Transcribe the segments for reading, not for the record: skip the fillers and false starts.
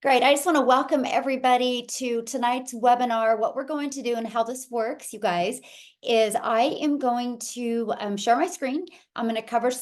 Great. I just want to welcome everybody to tonight's webinar. What we're going to do and how this works, you guys, is I am going to share my screen. I'm going to cover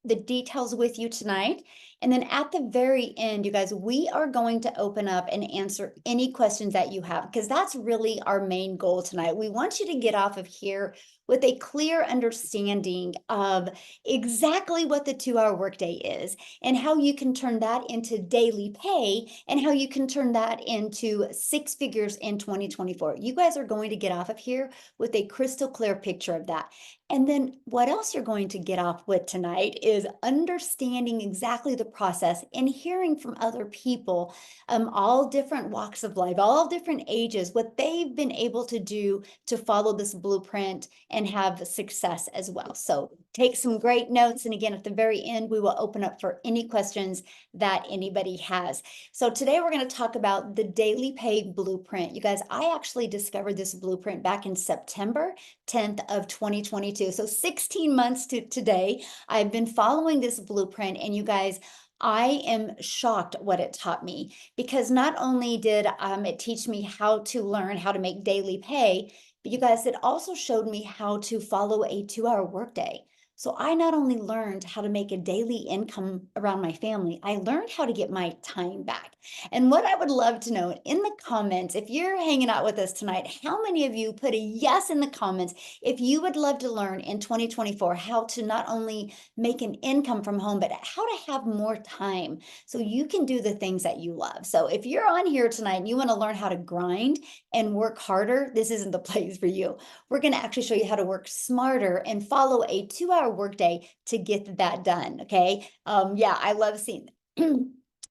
the details with you tonight. And then at the very end, you guys, we are going to open up and answer any questions that you have, because that's really our main goal tonight. We want you to get off of here with a clear understanding of exactly what the 2-hour workday is and how you can turn that into daily pay and how you can turn that into 6 figures in 2024. You guys are going to get off of here with a crystal clear picture of that. And then what else you're going to get off with tonight is understanding exactly the process and hearing from other people, all different walks of life, all different ages, what they've been able to do to follow this blueprint and have success as well. So take some great notes. And again, at the very end, we will open up for any questions that anybody has. So today we're going to talk about the daily pay blueprint. You guys, I actually discovered this blueprint back in September 10th of 2022. So 16 months to today, I've been following this blueprint, and you guys, I am shocked what it taught me, because not only did it teach me how to learn how to make daily pay, but you guys, it also showed me how to follow a 2-hour workday. So I not only learned how to make a daily income around my family, I learned how to get my time back. And what I would love to know in the comments, if you're hanging out with us tonight, how many of you put a yes in the comments if you would love to learn in 2024 how to not only make an income from home, but how to have more time so you can do the things that you love. So if you're on here tonight and you want to learn how to grind and work harder, this isn't the place for you. We're going to actually show you how to work smarter and follow a 2-hour workday to get that done. Okay. Yeah, I love seeing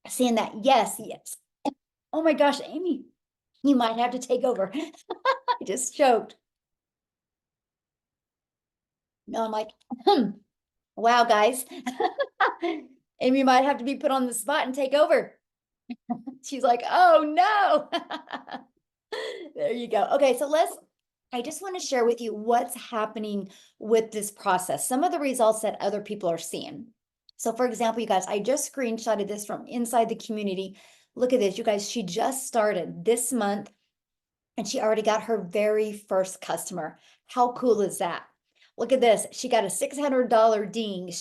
seeing that. Yes, yes. Oh my gosh, Amy, you might have to take over. I just choked. No, I'm like, wow, guys. Amy might have to be put on the spot and take over. She's like, oh no. There you go. Okay, so I just want to share with you what's happening with this process, some of the results that other people are seeing. So for example, you guys, I just screenshotted this from inside the community. Look at this, you guys, she just started this month and she already got her very first customer. How cool is that? Look at this. She got a $600 ding.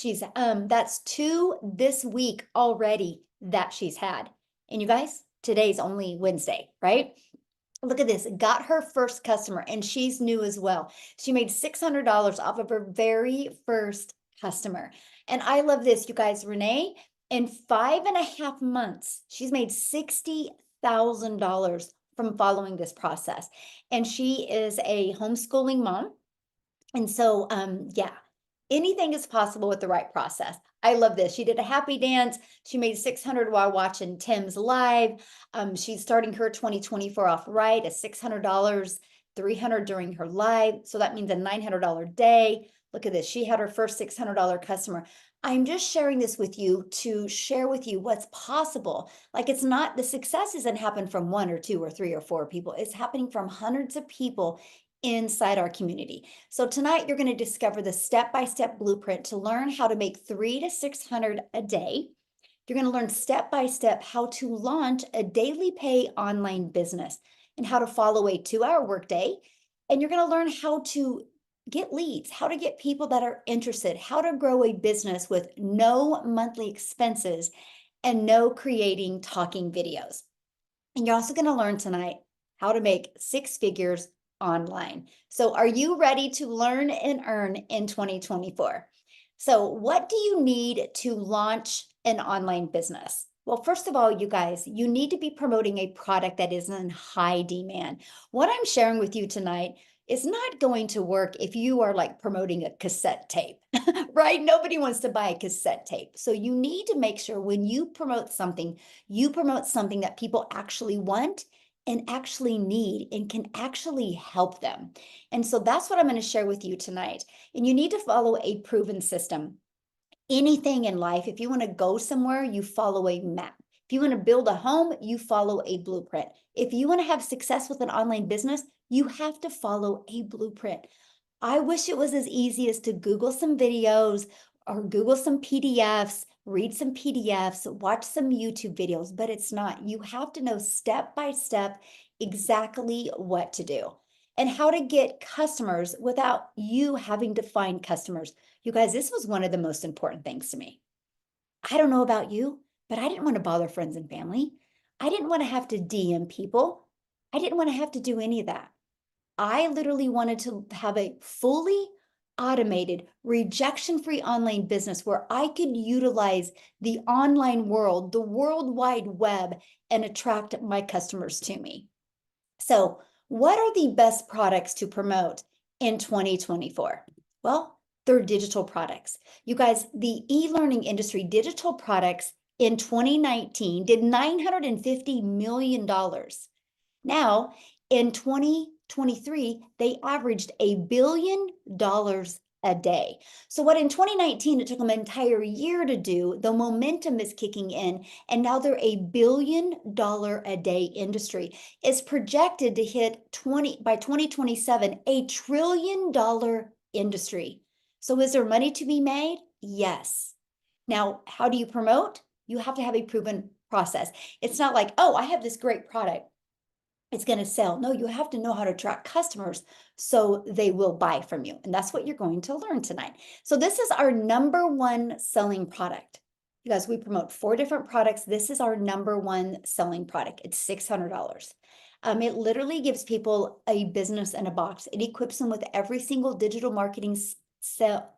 That's 2 this week already that she's had. And you guys, today's only Wednesday, right? Look at this, got her first customer, and she's new as well. She made $600 off of her very first customer. And I love this, you guys. Renee, in 5.5 months, she's made $60,000 from following this process. And she is a homeschooling mom. And so, yeah, anything is possible with the right process. I love this. She did a happy dance. She made 600 while watching Tim's live. She's starting her 2024 off right at $600, 300 during her live. So that means a $900 day. Look at this. She had her first $600 customer. I'm just sharing this with you to share with you what's possible. Like, it's not, the success doesn't happen from 1 or 2 or 3 or 4 people. It's happening from hundreds of people inside our community. So tonight you're going to discover the step-by-step blueprint to learn how to make 300 to 600 a day. You're going to learn step-by-step how to launch a daily pay online business and how to follow a 2-hour workday. And you're going to learn how to get leads, how to get people that are interested, how to grow a business with no monthly expenses and no creating talking videos. And you're also going to learn tonight how to make 6 figures online. So are you ready to learn and earn in 2024? So what do you need to launch an online business? Well, first of all, you guys, you need to be promoting a product that is in high demand. What I'm sharing with you tonight is not going to work if you are like promoting a cassette tape, right? Nobody wants to buy a cassette tape. So you need to make sure when you promote something that people actually want and actually need and can actually help them. And so that's what I'm going to share with you tonight. And you need to follow a proven system. Anything in life, if you want to go somewhere, you follow a map. If you want to build a home, you follow a blueprint. If you want to have success with an online business, you have to follow a blueprint. I wish it was as easy as to Google some videos or Google some PDFs, read some PDFs, watch some YouTube videos, but it's not. You have to know step by step exactly what to do and how to get customers without you having to find customers. You guys, this was one of the most important things to me. I don't know about you, but I didn't want to bother friends and family. I didn't want to have to DM people. I didn't want to have to do any of that. I literally wanted to have a fully automated, rejection-free online business where I could utilize the online world, the World Wide Web, and attract my customers to me. So, what are the best products to promote in 2024? Well, they're digital products. You guys, the e-learning industry, digital products in 2019 did $950 million. Now, in 2023, they averaged $1 billion a day. So what in 2019, it took them an entire year to do, the momentum is kicking in, and now they're $1 billion a day industry. It's projected to hit by 2027, $1 trillion industry. So is there money to be made? Yes. Now, how do you promote? You have to have a proven process. It's not like, oh, I have this great product, it's going to sell. No, you have to know how to attract customers so they will buy from you. And that's what you're going to learn tonight. So this is our number one selling product. You guys, we promote 4 different products. This is our number one selling product. It's $600. It literally gives people a business in a box. It equips them with every single digital marketing skill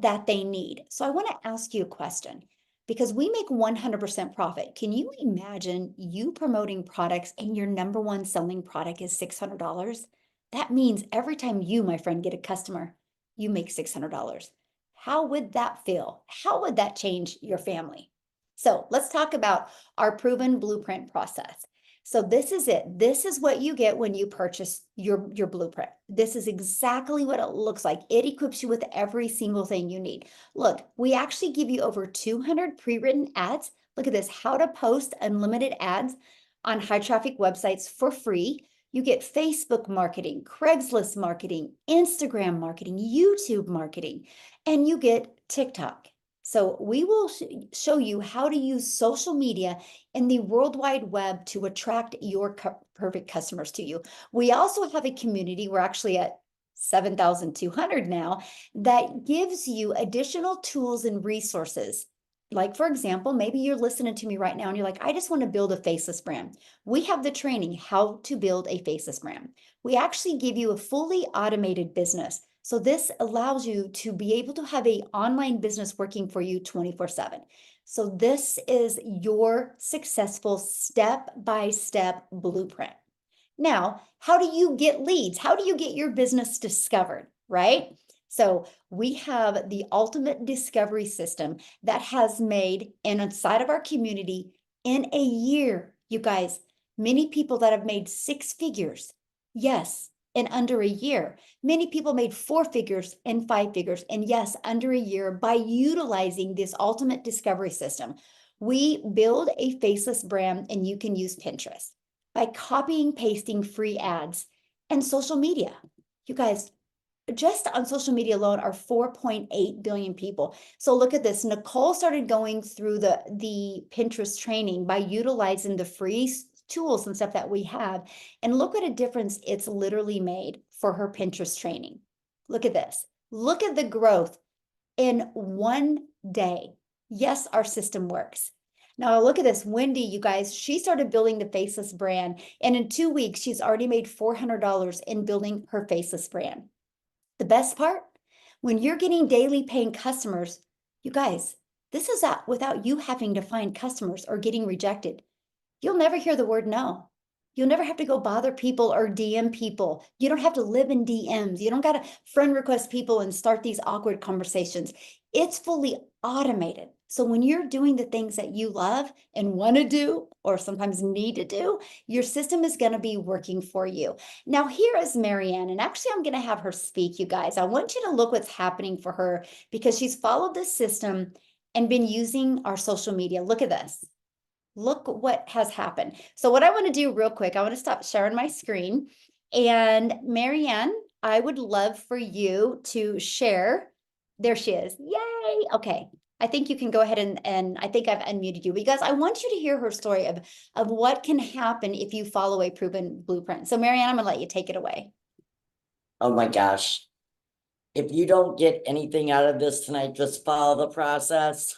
that they need. So I want to ask you a question. Because we make 100% profit. Can you imagine you promoting products and your number one selling product is $600? That means every time you, my friend, get a customer, you make $600. How would that feel? How would that change your family? So let's talk about our proven blueprint process. So this is it. This is what you get when you purchase your blueprint. This is exactly what it looks like. It equips you with every single thing you need. Look, we actually give you over 200 pre-written ads. Look at this, how to post unlimited ads on high traffic websites for free. You get Facebook marketing, Craigslist marketing, Instagram marketing, YouTube marketing, and you get TikTok. So we will show you how to use social media in the World Wide Web to attract your perfect customers to you. We also have a community, we're actually at 7,200 now, that gives you additional tools and resources. Like, for example, maybe you're listening to me right now and you're like, I just want to build a faceless brand. We have the training, how to build a faceless brand. We actually give you a fully automated business. So this allows you to be able to have an online business working for you 24/7. So this is your successful step-by-step blueprint. Now, how do you get leads? How do you get your business discovered, right? So we have the ultimate discovery system that has made inside of our community in a year, you guys, many people that have made 6 figures. Yes, in under a year. Many people made 4 figures and 5 figures, and yes, under a year by utilizing this ultimate discovery system. We build a faceless brand, and you can use Pinterest by copying, pasting free ads and social media. You guys, just on social media alone are 4.8 billion people. So look at this. Nicole started going through the Pinterest training by utilizing the free tools and stuff that we have. And look what a difference it's literally made for her Pinterest training. Look at this. Look at the growth in one day. Yes, our system works. Now look at this, Wendy, you guys, she started building the faceless brand, and in 2 weeks, she's already made $400 in building her faceless brand. The best part, when you're getting daily paying customers, you guys, this is without you having to find customers or getting rejected. You'll never hear the word no. You'll never have to go bother people or DM people. You don't have to live in DMs. You don't got to friend request people and start these awkward conversations. It's fully automated. So when you're doing the things that you love and want to do, or sometimes need to do, your system is going to be working for you. Now, here is Marianne, and actually I'm going to have her speak, you guys. I want you to look what's happening for her because she's followed this system and been using our social media. Look at this. Look what has happened. So what I want to do real quick, I want to stop sharing my screen. And Marianne, I would love for you to share. There she is. Yay. Okay. I think you can go ahead and I think I've unmuted you because I want you to hear her story of what can happen if you follow a proven blueprint. So Marianne, I'm gonna let you take it away. Oh my gosh. If you don't get anything out of this tonight, just follow the process.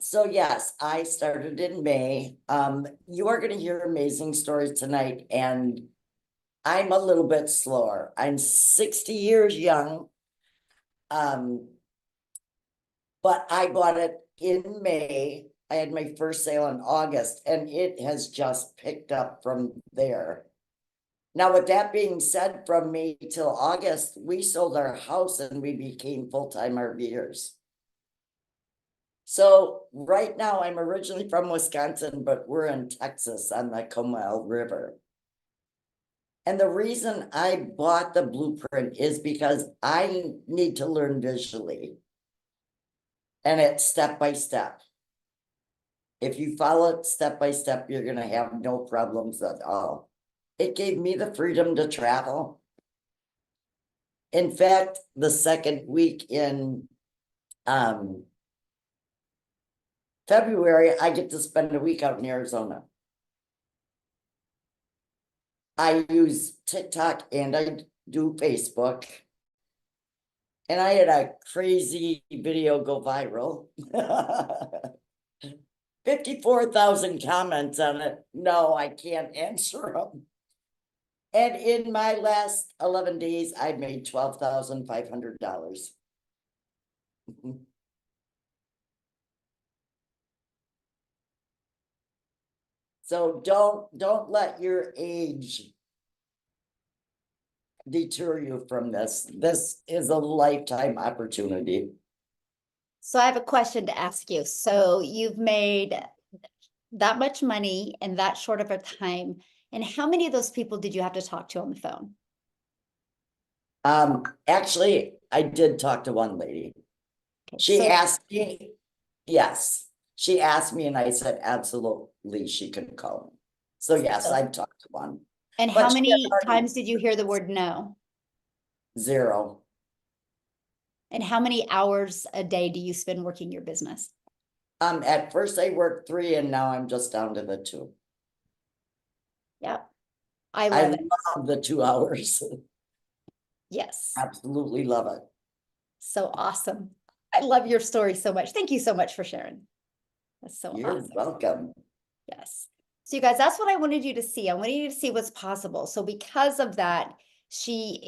So yes, I started in May. You are gonna hear amazing stories tonight, and I'm a little bit slower. I'm 60 years young. But I bought it in May. I had my first sale in August, and it has just picked up from there. Now, with that being said, from May till August, we sold our house and we became full-time RVers. So right now, I'm originally from Wisconsin, but we're in Texas on the Comal River. And the reason I bought the blueprint is because I need to learn visually. And it's step by step. If you follow it step by step, you're gonna have no problems at all. It gave me the freedom to travel. In fact, the second week in February, I get to spend a week out in Arizona. I use TikTok and I do Facebook. And I had a crazy video go viral. 54,000 comments on it. No, I can't answer them. And in my last 11 days, I made $12,500. So don't let your age deter you from this. This is a lifetime opportunity. So I have a question to ask you. So you've made that much money in that short of a time. And how many of those people did you have to talk to on the phone? Actually, I did talk to one lady. Okay, She so asked me, yes, she asked me and I said, absolutely, she could call me. So yes, I've talked to one. and But how she had many already times did you hear the word no? 0. And how many hours a day do you spend working your business? At first I worked 3 and now I'm just down to the 2. Yep. I I love it. love the 2 hours. Yes. Absolutely love it. So awesome. I love your story so much. Thank you so much for sharing. That's so You're awesome. welcome. Yes. So you guys, that's what I wanted you to see. I wanted you to see what's possible. So because of that, she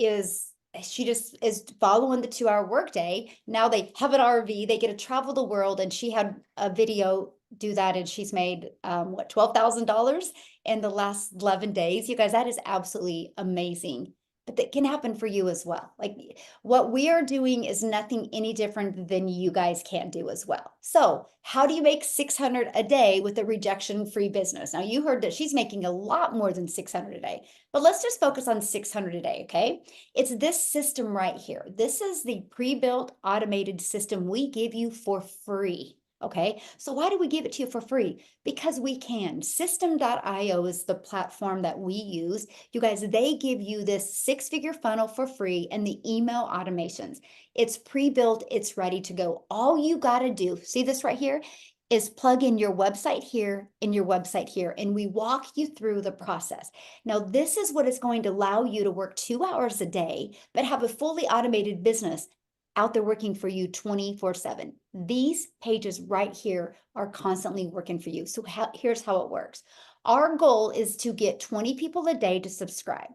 just is following the 2-hour workday. Now they have an RV, they get to travel the world, and she had a video do that, and she's made what, $12,000 in the last 11 days. You guys, that is absolutely amazing. But that can happen for you as well. Like what we are doing is nothing any different than you guys can do as well. So how do you make 600 a day with a rejection-free business? Now you heard that she's making a lot more than 600 a day, but let's just focus on 600 a day, okay? It's this system right here. This is the pre-built automated system we give you for free. Okay, so why do we give it to you for free? Because we can. System.io is the platform that we use. You guys, they give you this 6-figure funnel for free and the email automations. It's pre-built, it's ready to go. All you got to do, see this right here, is plug in your website here and your website here, and we walk you through the process. Now, this is what is going to allow you to work 2 hours a day, but have a fully automated business out there working for you 24/7. These pages right here are constantly working for you. So here's how it works. Our goal is to get 20 people a day to subscribe.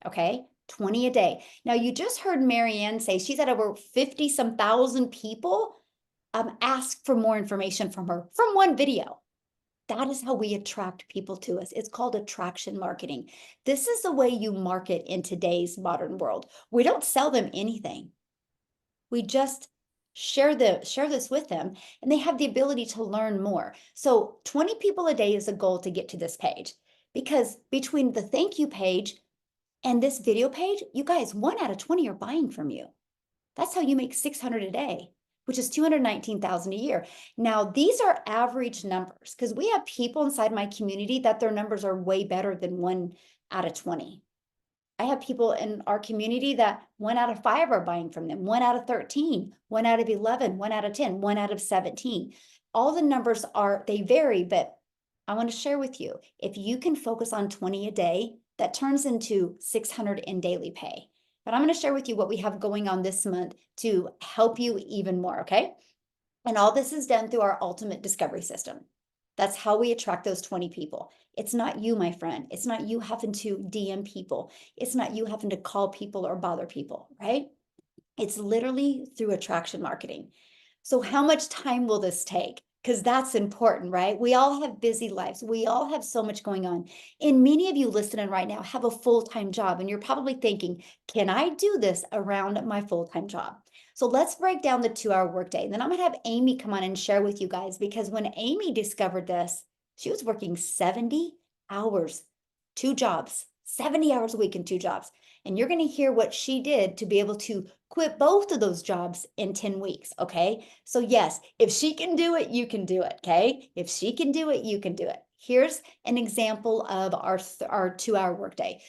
Okay, 20 a day. Now you just heard Marianne say she's had over 50 some thousand people ask for more information from her from one video. That is how we attract people to us. It's called attraction marketing. This is the way you market in today's modern world. We don't sell them anything. We just share this with them, and they have the ability to learn more. So 20 people a day is a goal to get to this page, because between the thank you page and this video page, you guys, 1 out of 20 are buying from you. That's how you make 600 a day, which is 219,000 a year. Now, these are average numbers, because we have people inside my community that their numbers are way better than 1 out of 20. I have people in our community that 1 out of 5 are buying from them, 1 out of 13, 1 out of 11, 1 out of 10, 1 out of 17. All the numbers they vary, but I want to share with you, if you can focus on 20 a day, that turns into 600 in daily pay. But I'm going to share with you what we have going on this month to help you even more, okay? And all this is done through our ultimate discovery system. That's how we attract those 20 people. It's not you, my friend. It's not you having to DM people. It's not you having to call people or bother people, right? It's literally through attraction marketing. So how much time will this take? Because that's important, right? We all have busy lives. We all have so much going on. And many of you listening right now have a full-time job, and you're probably thinking, can I do this around my full-time job? So let's break down the 2-hour workday. And then I'm going to have Amy come on and share with you guys, because when Amy discovered this, she was working 70 hours, 2 jobs, 70 hours a week in 2 jobs. And you're going to hear what she did to be able to quit both of those jobs in 10 weeks. Okay. So yes, if she can do it, you can do it. Okay. If she can do it, you can do it. Here's an example of our 2-hour workday.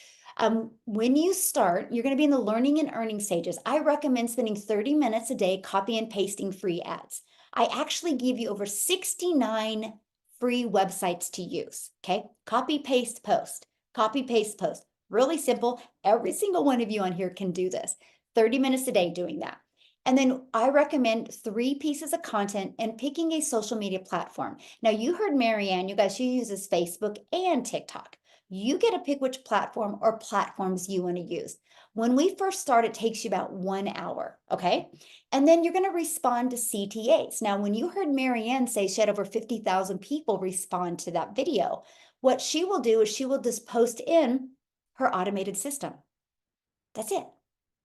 When you start, you're going to be in the learning and earning stages. I recommend spending 30 minutes a day copy and pasting free ads. I actually give you over 69 free websites to use. Okay. Copy, paste, post. Copy, paste, post. Really simple. Every single one of you on here can do this. 30 minutes a day doing that. And then I recommend 3 pieces of content and picking a social media platform. Now, you heard Marianne, you guys, she uses Facebook and TikTok. You get to pick which platform or platforms you want to use. When we first start, it takes you about 1 hour, okay? And then you're going to respond to CTAs. Now, when you heard Marianne say she had over 50,000 people respond to that video, what she will do is she will just post in her automated system. That's it.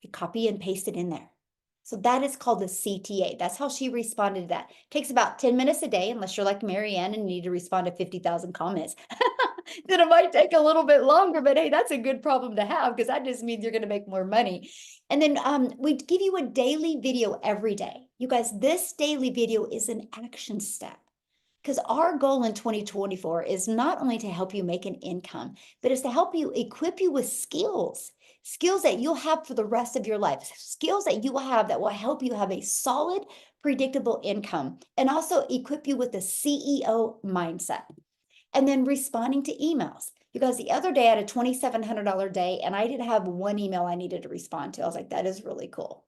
You copy and paste it in there. So that is called the CTA. That's how she responded to that. It takes about 10 minutes a day, unless you're like Marianne and need to respond to 50,000 comments. Then it might take a little bit longer, but hey, that's a good problem to have, because that just means you're going to make more money. And then we give you a daily video every day. You guys, this daily video is an action step. Because our goal in 2024 is not only to help you make an income, but is to help you equip you with skills that you'll have for the rest of your life, skills that you will have that will help you have a solid, predictable income, and also equip you with a CEO mindset. And then responding to emails. You guys, the other day I had a $2,700 day, and I did have 1 email I needed to respond to. I was like, that is really cool.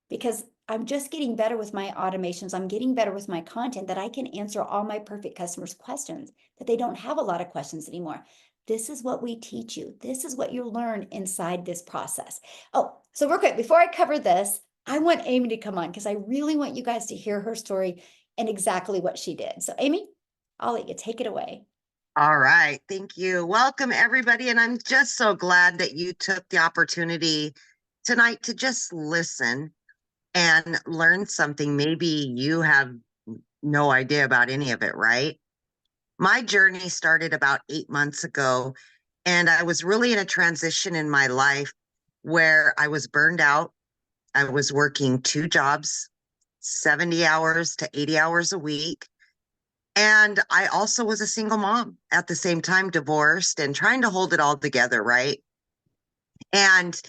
Because I'm just getting better with my automations. I'm getting better with my content, that I can answer all my perfect customers' questions, that they don't have a lot of questions anymore. This is what we teach you. This is what you'll learn inside this process. Oh, so real quick, before I cover this, I want Amy to come on, because I really want you guys to hear her story and exactly what she did. So Amy, I'll let you take it away. All right. Thank you. Welcome, everybody. And I'm just so glad that you took the opportunity tonight to just listen and learn something. Maybe you have no idea about any of it, right? My journey started about 8 months ago, and I was really in a transition in my life where I was burned out. I was working 2 jobs, 70 hours to 80 hours a week. And I also was a single mom at the same time, divorced and trying to hold it all together, right? And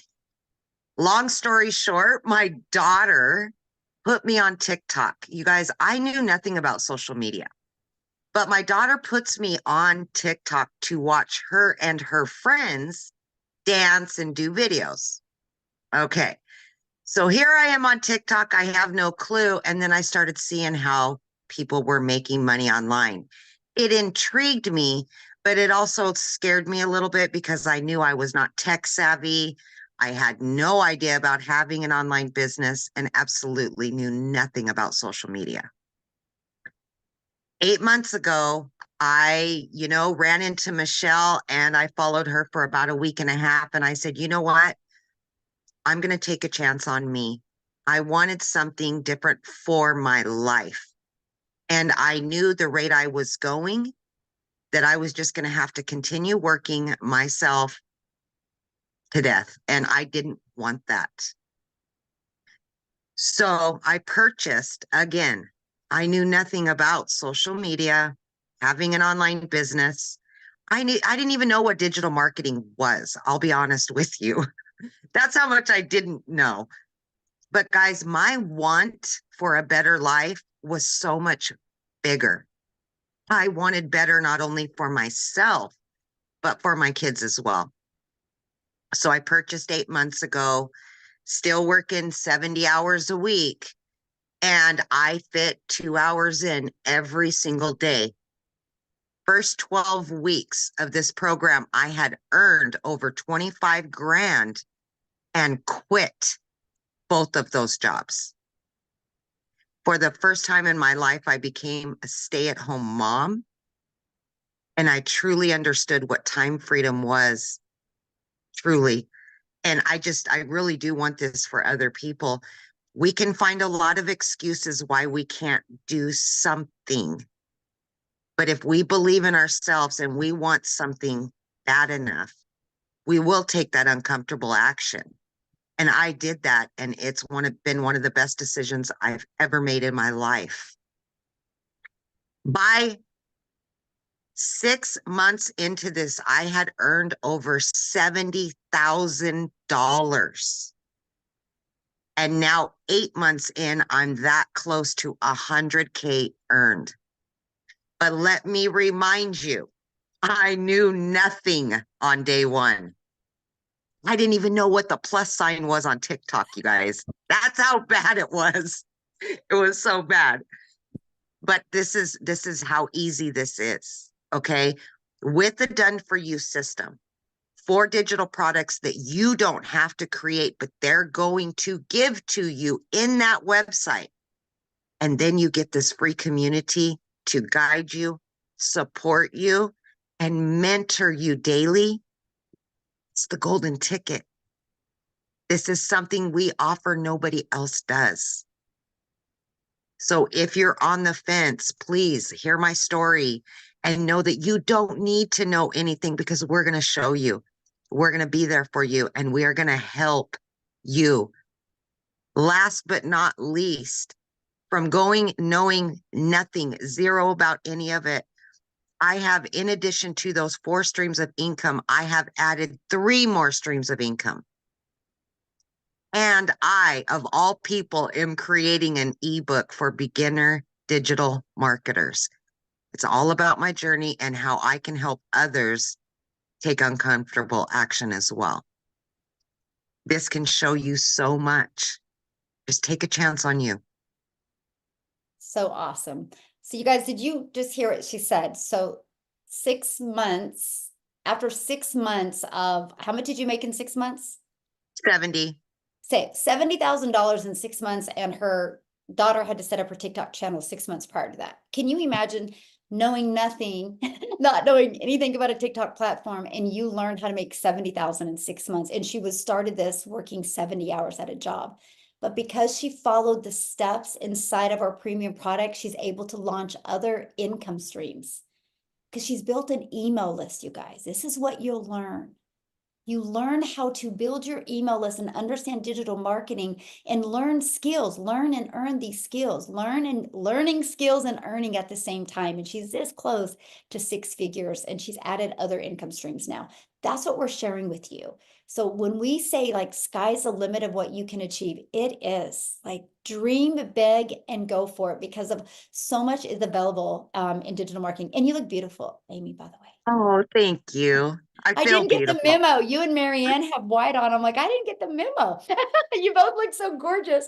long story short, my daughter put me on TikTok. You guys, I knew nothing about social media, but my daughter puts me on TikTok to watch her and her friends dance and do videos. Okay. So here I am on TikTok. I have no clue. And then I started seeing how people were making money online. It intrigued me, but it also scared me a little bit because I knew I was not tech savvy. I had no idea about having an online business and absolutely knew nothing about social media. 8 months ago, I, ran into Michelle and I followed her for about a week and a half. And I said, you know what? I'm going to take a chance on me. I wanted something different for my life. And I knew the rate I was going, that I was just going to have to continue working myself to death. And I didn't want that. So I purchased, again, I knew nothing about social media, having an online business. I didn't even know what digital marketing was. I'll be honest with you. That's how much I didn't know. But guys, my want for a better life was so much bigger. I wanted better not only for myself, but for my kids as well. So I purchased 8 months ago, still working 70 hours a week, and I fit 2 hours in every single day. First 12 weeks of this program, I had earned over 25 grand and quit both of those jobs. For the first time in my life, I became a stay-at-home mom, and I truly understood what time freedom was, truly. And I really do want this for other people. We can find a lot of excuses why we can't do something. But if we believe in ourselves and we want something bad enough, we will take that uncomfortable action. And I did that, and it's been one of the best decisions I've ever made in my life. By 6 months into this, I had earned over $70,000. And now 8 months in, I'm that close to 100K earned. But let me remind you, I knew nothing on day one. I didn't even know what the plus sign was on TikTok, you guys. That's how bad it was. It was so bad. But this is how easy this is, okay? With the done for you system, 4 digital products that you don't have to create, but they're going to give to you in that website. And then you get this free community to guide you, support you, and mentor you daily. It's the golden ticket. This is something we offer, nobody else does. So if you're on the fence, please hear my story and know that you don't need to know anything, because we're going to show you. We're going to be there for you, and we are going to help you. Last but not least, from knowing nothing, zero about any of it, I have, in addition to those 4 streams of income, I have added 3 more streams of income. And I, of all people, am creating an ebook for beginner digital marketers. It's all about my journey and how I can help others take uncomfortable action as well. This can show you so much. Just take a chance on you. So awesome. So you guys, did you just hear what she said? So 6 months, after 6 months of, how much did you make in 6 months? 70. Say $70,000 in 6 months, and her daughter had to set up her TikTok channel 6 months prior to that. Can you imagine knowing nothing, not knowing anything about a TikTok platform, and you learned how to make 70,000 in 6 months? And she started this working 70 hours at a job. But because she followed the steps inside of our premium product, she's able to launch other income streams because she's built an email list, you guys. This is what you'll learn. You learn how to build your email list and understand digital marketing and learn skills, learn and earn these skills, learning skills and earning at the same time. And she's this close to 6 figures, and she's added other income streams now. That's what we're sharing with you. So when we say like sky's the limit of what you can achieve, it is like dream big and go for it, because of so much is available in digital marketing. And you look beautiful, Amy, by the way. Oh, thank you. I I feel didn't get the beautiful. memo. You and Marianne have white on. I'm like, I didn't get the memo. You both look so gorgeous.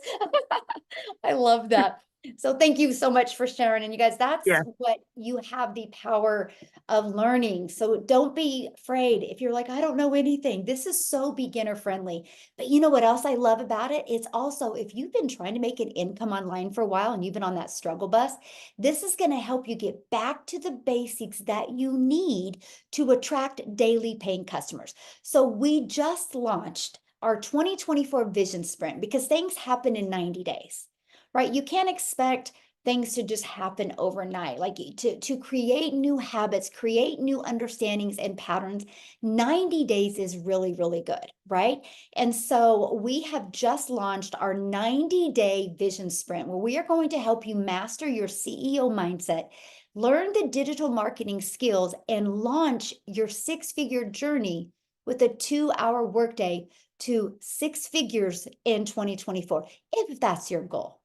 I love that. So thank you so much for sharing. And you guys, that's Yeah. what you have, the power of learning. So don't be afraid if you're like, I don't know anything. This is so beginner friendly. But you know what else I love about it? It's also, if you've been trying to make an income online for a while and you've been on that struggle bus, this is going to help you get back to the basics that you need to attract daily paying customers. So we just launched our 2024 vision sprint, because things happen in 90 days. Right? You can't expect things to just happen overnight. Like to create new habits, create new understandings and patterns, 90 days is really, really good, right? And so we have just launched our 90-day vision sprint, where we are going to help you master your CEO mindset, Learn the digital marketing skills and launch your six-figure journey with a 2-hour workday to 6 figures in 2024, if that's your goal.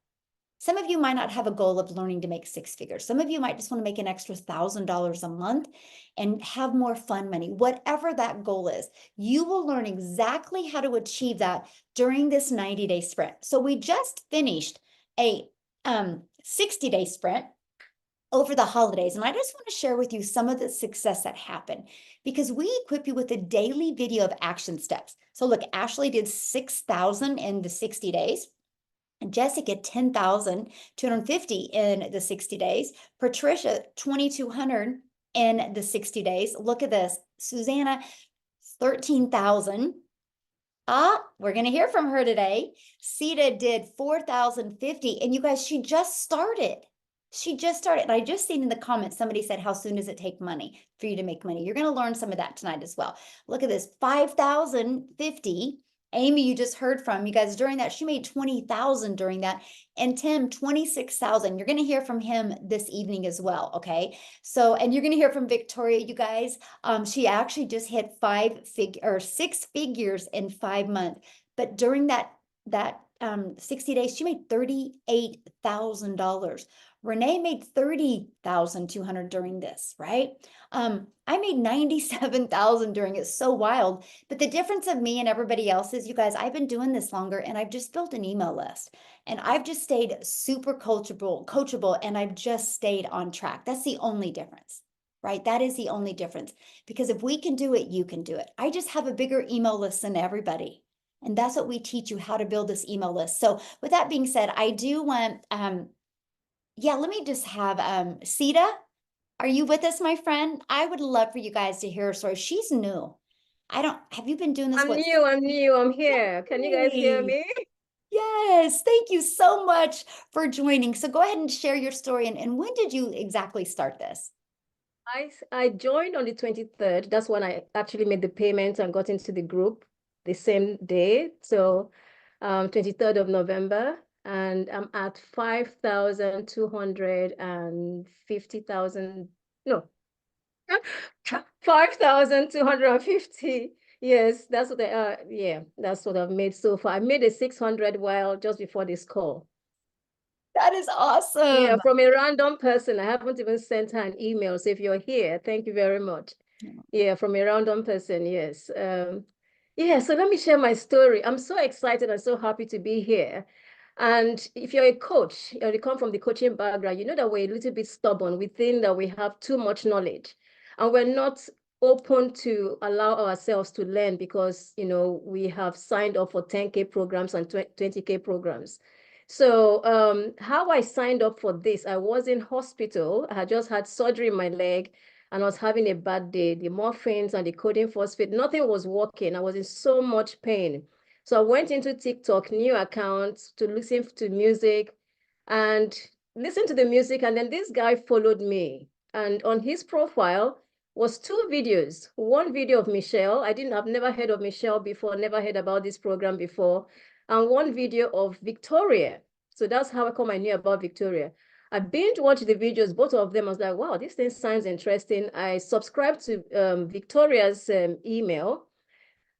Some of you might not have a goal of learning to make 6 figures. Some of you might just want to make an extra $1,000 a month and have more fun money. Whatever that goal is, you will learn exactly how to achieve that during this 90-day sprint. So we just finished a 60-day sprint over the holidays. And I just want to share with you some of the success that happened because we equip you with a daily video of action steps. So look, Ashley did 6,000 in the 60 days. And Jessica, 10,250 in the 60 days. Patricia, 2,200 in the 60 days. Look at this. Susanna, 13,000. We're going to hear from her today. Sita did 4,050. And you guys, she just started. She just started. And I just seen in the comments, somebody said, how soon does it take money for you to make money? You're going to learn some of that tonight as well. Look at this, 5,050. Amy, you just heard from, you guys, during that, she made 20,000 during that. And Tim, 26,000. You're going to hear from him this evening as well, okay? So, and you're going to hear from Victoria, you guys. She actually just hit 6 figures in 5 months. But during that 60 days, she made $38,000. Renee made 30,200 during this, right? I made 97,000 during it. So wild. But the difference of me and everybody else is, you guys, I've been doing this longer and I've just built an email list and I've just stayed super coachable, and I've just stayed on track. That's the only difference, right? That is the only difference, because if we can do it, you can do it. I just have a bigger email list than everybody. And that's what we teach you, how to build this email list. So with that being said, I do want, yeah, let me just have Sita. Are you with us, my friend? I would love for you guys to hear her story. She's new. Have you been doing this? I'm new, I'm here. Can you guys hear Yay. me? Yes, thank you so much for joining. So go ahead and share your story. And when did you exactly start this? I joined on the 23rd. That's when I actually made the payment and got into the group the same day. So 23rd of November. And I'm at 5,250,000. No, 5,250. Yes, that's what that's what I've made so far. I made a 600 while just before this call. That is awesome. Yeah, from a random person. I haven't even sent her an email. So if you're here, thank you very much. Yeah, from a random person, yes. Yeah, so let me share my story. I'm so excited and so happy to be here. And if you're a coach, or you come from the coaching background, you know that we're a little bit stubborn. We think that we have too much knowledge and we're not open to allow ourselves to learn because, you know, we have signed up for 10K programs and 20K programs. So how I signed up for this, I was in hospital. I had just had surgery in my leg and I was having a bad day. The morphines and the codeine phosphate, nothing was working. I was in so much pain. So I went into TikTok, new accounts to listen to music and listen to the music. And then this guy followed me. And on his profile was 2 videos. One video of Michelle. I've never heard of Michelle before, never heard about this program before. And one video of Victoria. So that's how I knew about Victoria. I binge watched the videos, both of them. I was like, wow, this thing sounds interesting. I subscribed to Victoria's email.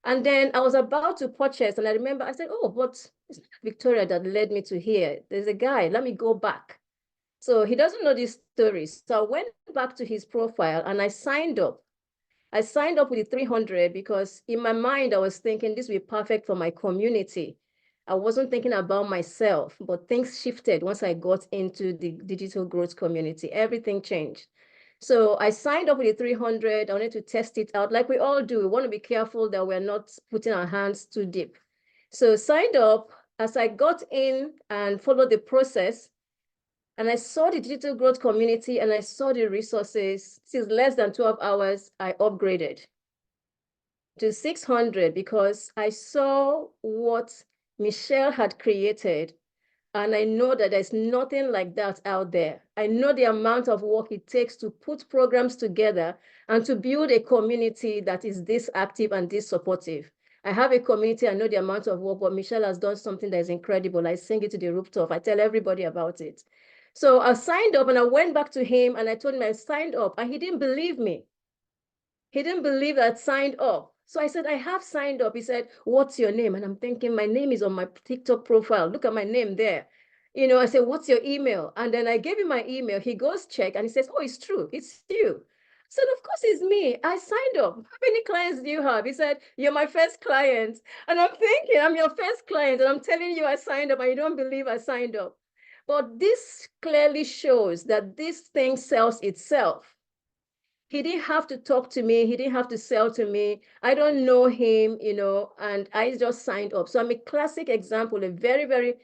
And then I was about to purchase, and I remember I said, oh, but it's not Victoria that led me to here. There's a guy, let me go back. So he doesn't know these stories. So I went back to his profile and I signed up. I signed up with the 300 because in my mind, I was thinking this would be perfect for my community. I wasn't thinking about myself, but things shifted once I got into the digital growth community. Everything changed. So I signed up with the 300. I wanted to test it out like we all do. We want to be careful that we're not putting our hands too deep. So signed up. As I got in and followed the process, and I saw the digital growth community and I saw the resources. Since less than 12 hours, I upgraded to 600 because I saw what Michelle had created. And I know that there's nothing like that out there. I know the amount of work it takes to put programs together and to build a community that is this active and this supportive. I have a community, I know the amount of work, but Michelle has done something that is incredible. I sing it to the rooftop. I tell everybody about it. So I signed up and I went back to him and I told him I signed up and he didn't believe me. He didn't believe that I signed up. So I said, I have signed up. He said, what's your name? And I'm thinking, my name is on my TikTok profile. Look at my name there. You know, I said, what's your email? And then I gave him my email. He goes check and he says, oh, it's true. It's you. I said, of course it's me. I signed up. How many clients do you have? He said, you're my first client. And I'm thinking, I'm your first client. And I'm telling you I signed up and you don't believe I signed up. But this clearly shows that this thing sells itself. He didn't have to talk to me. He didn't have to sell to me. I don't know him, you know, and I just signed up. So I'm a classic example, a very, very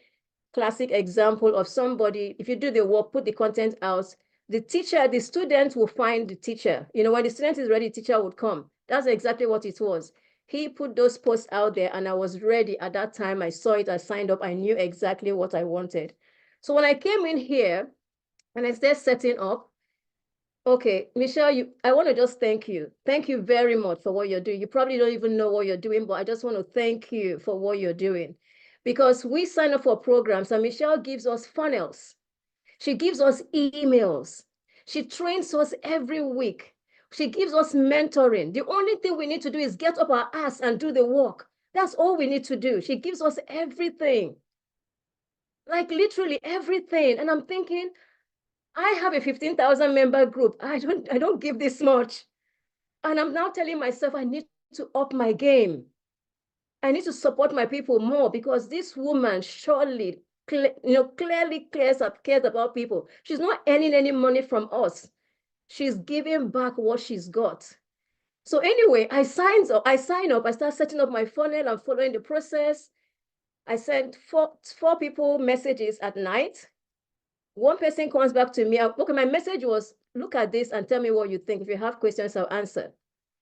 classic example of somebody. If you do the work, put the content out, the teacher, the student will find the teacher. You know, when the student is ready, the teacher would come. That's exactly what it was. He put those posts out there and I was ready at that time. I saw it, I signed up, I knew exactly what I wanted. So when I came in here and I started setting up, okay, Michelle, I want to just thank you. Thank you very much for what you're doing. You probably don't even know what you're doing, but I just want to thank you for what you're doing. Because we sign up for programs and Michelle gives us funnels. She gives us emails. She trains us every week. She gives us mentoring. The only thing we need to do is get up our ass and do the work. That's all we need to do. She gives us everything. Like literally everything. And I'm thinking, I have a 15,000 member group. I don't give this much. And I'm now telling myself I need to up my game. I need to support my people more because this woman surely, clearly cares about people. She's not earning any money from us. She's giving back what she's got. So anyway, I sign up, I start setting up my funnel and following the process. I sent four people messages at night. One person comes back to me. Okay, my message was, look at this and tell me what you think. If you have questions, I'll answer.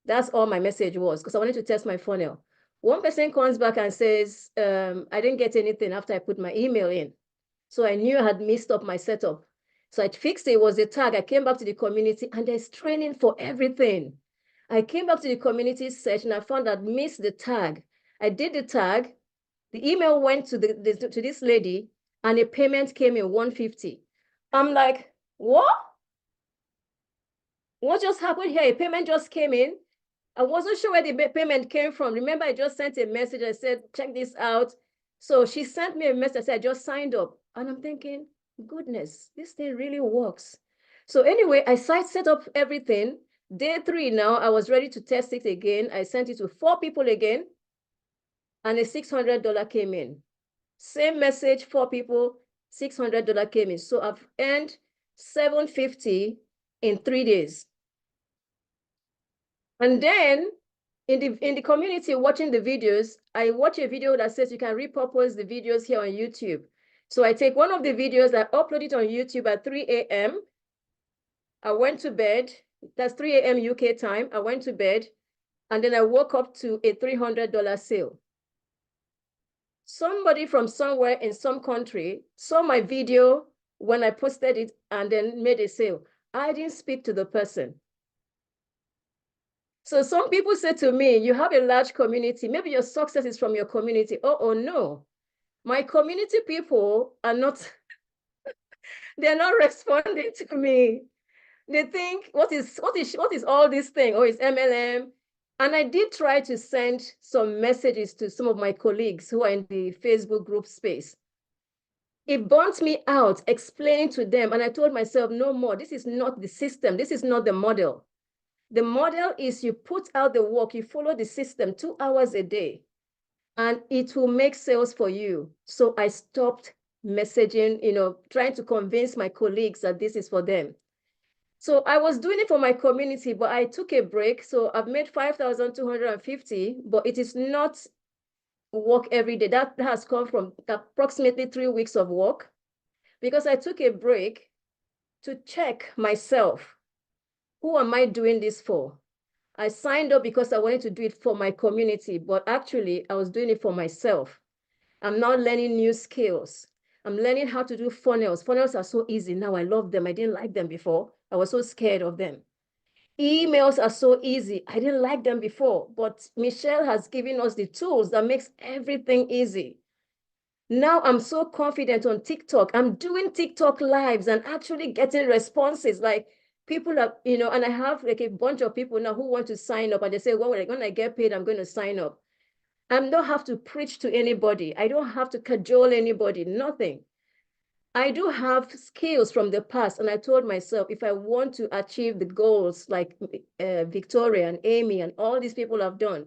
That's all my message was because I wanted to test my funnel. One person comes back and says, I didn't get anything after I put my email in. So I knew I had messed up my setup. So I fixed it. It was a tag. I came back to the community and there's training for everything. I came back to the community section. I found I'd missed the tag. I did the tag. The email went to to this lady and a payment came in 150. I'm like, what? What just happened here? A payment just came in. I wasn't sure where the payment came from. Remember, I just sent a message. I said, check this out. So she sent me a message. I said, I just signed up. And I'm thinking, goodness, this thing really works. So anyway, I set up everything. Day 3 now, I was ready to test it again. I sent it to 4 people again. And a $600 came in. Same message, 4 people, $600 came in. So I've earned $750 in 3 days. And then in the community watching the videos, I watch a video that says you can repurpose the videos here on YouTube. So I take one of the videos, I upload it on YouTube at 3 a.m. I went to bed. That's 3 a.m. UK time. I went to bed and then I woke up to a $300 sale. Somebody from somewhere in some country saw my video when I posted it and then made a sale. I didn't speak to the person. So some people say to me, you have a large community. Maybe your success is from your community. Oh no. My community people are not, they're not responding to me. They think, what is all this thing? Oh, it's MLM. And I did try to send some messages to some of my colleagues who are in the Facebook group space. It burnt me out explaining to them. And I told myself, no more. This is not the system. This is not the model. The model is you put out the work, you follow the system 2 hours a day, and it will make sales for you. So I stopped messaging, trying to convince my colleagues that this is for them. So I was doing it for my community, but I took a break. So I've made 5,250, but it is not work every day. That has come from approximately 3 weeks of work because I took a break to check myself. Who am I doing this for? I signed up because I wanted to do it for my community, but actually I was doing it for myself. I'm now learning new skills. I'm learning how to do funnels. Funnels are so easy now. I love them. I didn't like them before. I was so scared of them. Emails are so easy. I didn't like them before, but Michelle has given us the tools that makes everything easy. Now I'm so confident on TikTok. I'm doing TikTok lives and actually getting responses. Like people are, and I have like a bunch of people now who want to sign up and they say, well, when I get paid, I'm going to sign up. I don't have to preach to anybody. I don't have to cajole anybody, nothing. I do have skills from the past. And I told myself, if I want to achieve the goals like Victoria and Amy and all these people have done,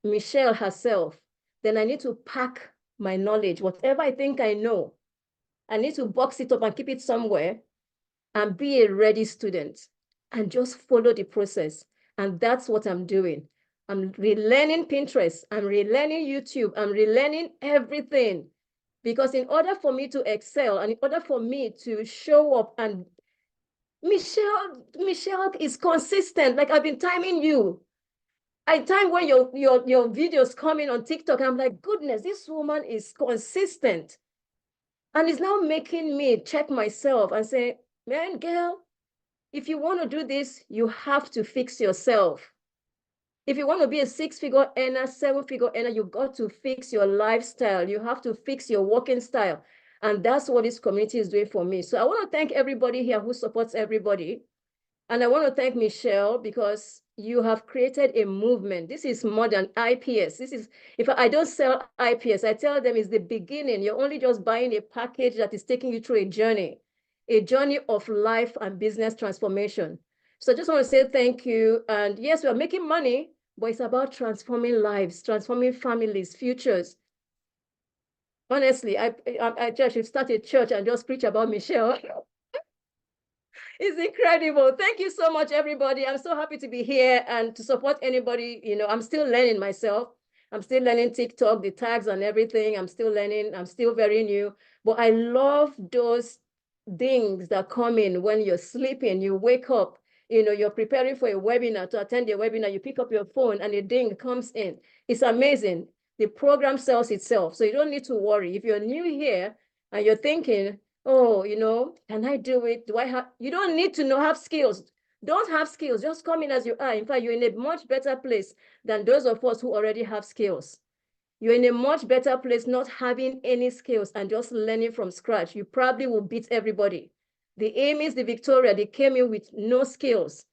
Michelle herself, then I need to pack my knowledge, whatever I think I know. I need to box it up and keep it somewhere and be a ready student and just follow the process. And that's what I'm doing. I'm relearning Pinterest. I'm relearning YouTube. I'm relearning everything. Because in order for me to excel and in order for me to show up, and Michelle is consistent. Like I've been timing you. I time when your videos coming on TikTok, I'm like, goodness, this woman is consistent. And it's now making me check myself and say, man, girl, if you want to do this, you have to fix yourself. If you want to be a 6-figure earner, 7-figure earner, you got to fix your lifestyle. You have to fix your working style. And that's what this community is doing for me. So I want to thank everybody here who supports everybody. And I want to thank Michelle because you have created a movement. This is more than IPS. This is, if I don't sell IPS, I tell them it's the beginning. You're only just buying a package that is taking you through a journey of life and business transformation. So I just want to say thank you. And yes, we are making money, but it's about transforming lives, transforming families, futures. Honestly, I just should start a church and just preach about Michelle. It's incredible. Thank you so much, everybody. I'm so happy to be here and to support anybody. I'm still learning myself. I'm still learning TikTok, the tags and everything. I'm still learning. I'm still very new. But I love those dings that come in when you're sleeping. You wake up, you're preparing for a webinar, to attend a webinar. You pick up your phone and a ding comes in. It's amazing. The program sells itself. So you don't need to worry. If you're new here and you're thinking, oh, can I do it? Do I have, you don't need to have skills. Don't have skills, just come in as you are. In fact, you're in a much better place than those of us who already have skills. You're in a much better place not having any skills and just learning from scratch. You probably will beat everybody. The Amy's, the Victoria, they came in with no skills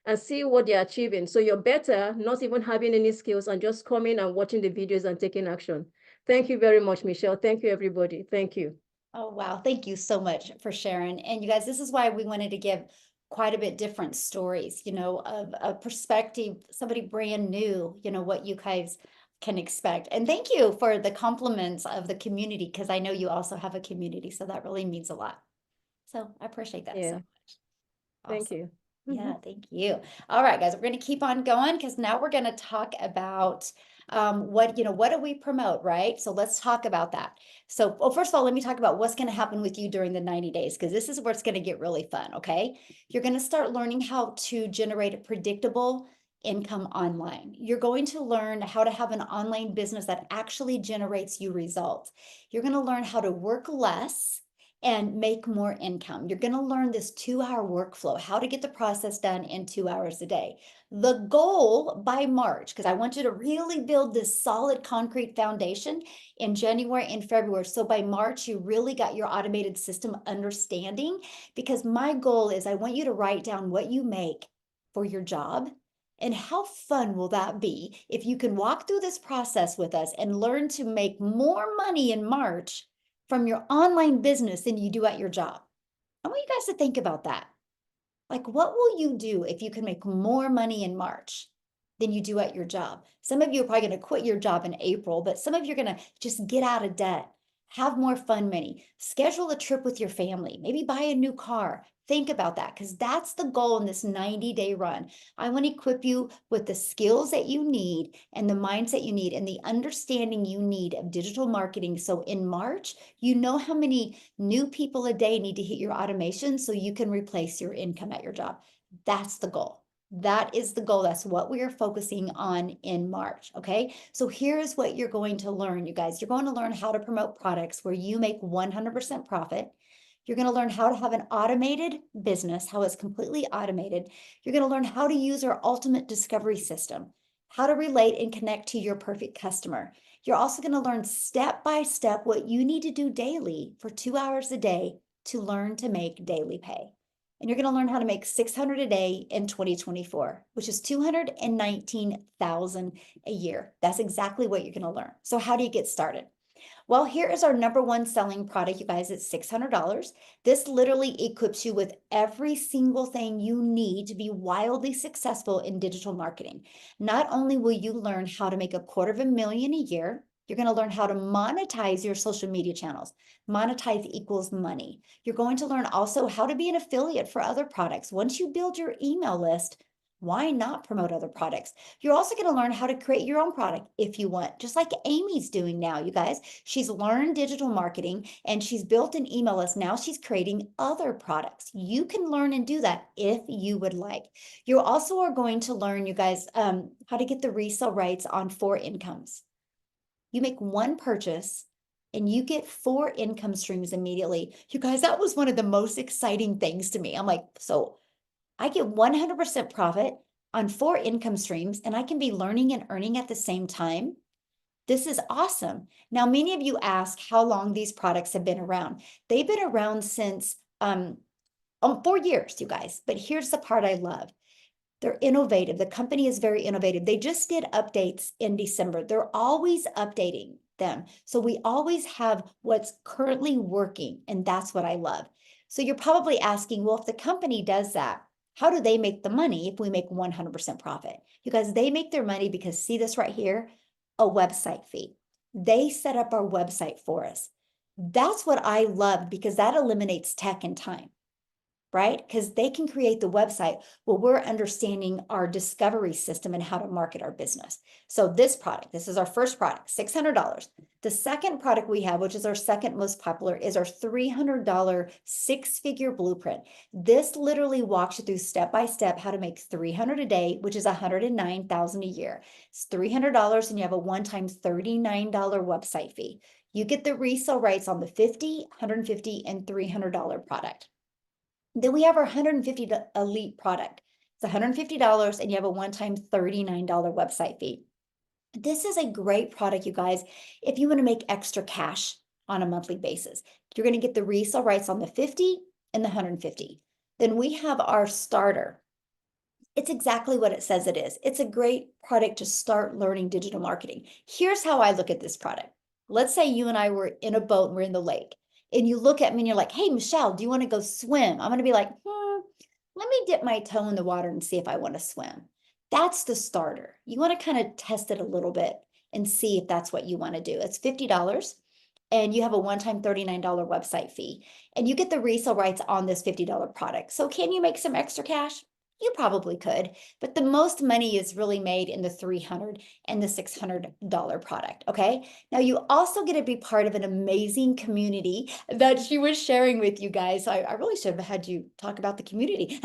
and see what they're achieving. So you're better not even having any skills and just coming and watching the videos and taking action. Thank you very much, Michelle. Thank you, everybody. Thank you. Oh, wow. Thank you so much for sharing. And you guys, this is why we wanted to give quite a bit different stories, of a perspective, somebody brand new, what you guys can expect. And thank you for the compliments of the community, because I know you also have a community. So that really means a lot. So I appreciate that so much. Thank you. Yeah, thank you. All right, guys, we're going to keep on going because now we're going to talk about what do we promote, right? So let's talk about that. So, well, first of all, let me talk about what's going to happen with you during the 90 days, because this is where it's going to get really fun, okay? You're going to start learning how to generate a predictable income online. You're going to learn how to have an online business that actually generates you results. You're going to learn how to work less and make more income. You're going to learn this 2-hour workflow, how to get the process done in 2 hours a day. The goal by March, because I want you to really build this solid concrete foundation in January and February. So by March, you really got your automated system understanding, because my goal is I want you to write down what you make for your job. And how fun will that be if you can walk through this process with us and learn to make more money in March from your online business than you do at your job? I want you guys to think about that. Like, what will you do if you can make more money in March than you do at your job? Some of you are probably going to quit your job in April, but some of you are going to just get out of debt, have more fun money, schedule a trip with your family, maybe buy a new car. Think about that, because that's the goal in this 90-day run. I want to equip you with the skills that you need and the mindset you need and the understanding you need of digital marketing. So in March, you know how many new people a day need to hit your automation so you can replace your income at your job. That's the goal. That is the goal. That's what we are focusing on in March. Okay. So here's what you're going to learn, you guys. You're going to learn how to promote products where you make 100% profit. You're going to learn how to have an automated business, how it's completely automated. You're going to learn how to use our ultimate discovery system, how to relate and connect to your perfect customer. You're also going to learn step by step what you need to do daily for 2 hours a day to learn to make daily pay. And you're going to learn how to make $600 a day in 2024, which is $219,000 a year. That's exactly what you're going to learn. So how do you get started? Well, here is our #1 selling product, you guys. It's $600. This literally equips you with every single thing you need to be wildly successful in digital marketing. Not only will you learn how to make $250,000 a year, you're going to learn how to monetize your social media channels. Monetize equals money. You're going to learn also how to be an affiliate for other products. Once you build your email list, why not promote other products? You're also going to learn how to create your own product if you want, just like Amy's doing now, you guys. She's learned digital marketing and she's built an email list. Now she's creating other products. You can learn and do that if you would like. You also are going to learn, you guys, how to get the resale rights on 4 incomes. You make 1 purchase and you get 4 income streams immediately. You guys, that was one of the most exciting things to me. I'm like, so I get 100% profit on 4 income streams and I can be learning and earning at the same time. This is awesome. Now, many of you ask how long these products have been around. They've been around since 4 years, you guys. But here's the part I love. They're innovative. The company is very innovative. They just did updates in December. They're always updating them. So we always have what's currently working, and that's what I love. So you're probably asking, well, if the company does that, how do they make the money if we make 100% profit? You guys, they make their money because, see this right here, a website fee. They set up our website for us. That's what I love because that eliminates tech and time, right? Because they can create the website while we're understanding our discovery system and how to market our business. So this product, this is our first product, $600. The second product we have, which is our second most popular, is our $300 6-figure blueprint. This literally walks you through step-by-step how to make $300 a day, which is $109,000 a year. It's $300 and you have a one-time $39 website fee. You get the resale rights on the $50, $150, and $300 product. Then we have our $150 elite product. It's $150 and you have a one-time $39 website fee. This is a great product, you guys, if you want to make extra cash on a monthly basis. You're going to get the resale rights on the 50 and the 150. Then we have our starter. It's exactly what it says it is. It's a great product to start learning digital marketing. Here's how I look at this product. Let's say you and I were in a boat and we're in the lake. And you look at me and you're like, hey, Michelle, do you want to go swim? I'm going to be like, let me dip my toe in the water and see if I want to swim. That's the starter. You want to kind of test it a little bit and see if that's what you want to do. It's $50 and you have a one-time $39 website fee and you get the resale rights on this $50 product. So can you make some extra cash? You probably could, but the most money is really made in the $300 and the $600 product, okay? Now, you also get to be part of an amazing community that she was sharing with you guys. I really should have had you talk about the community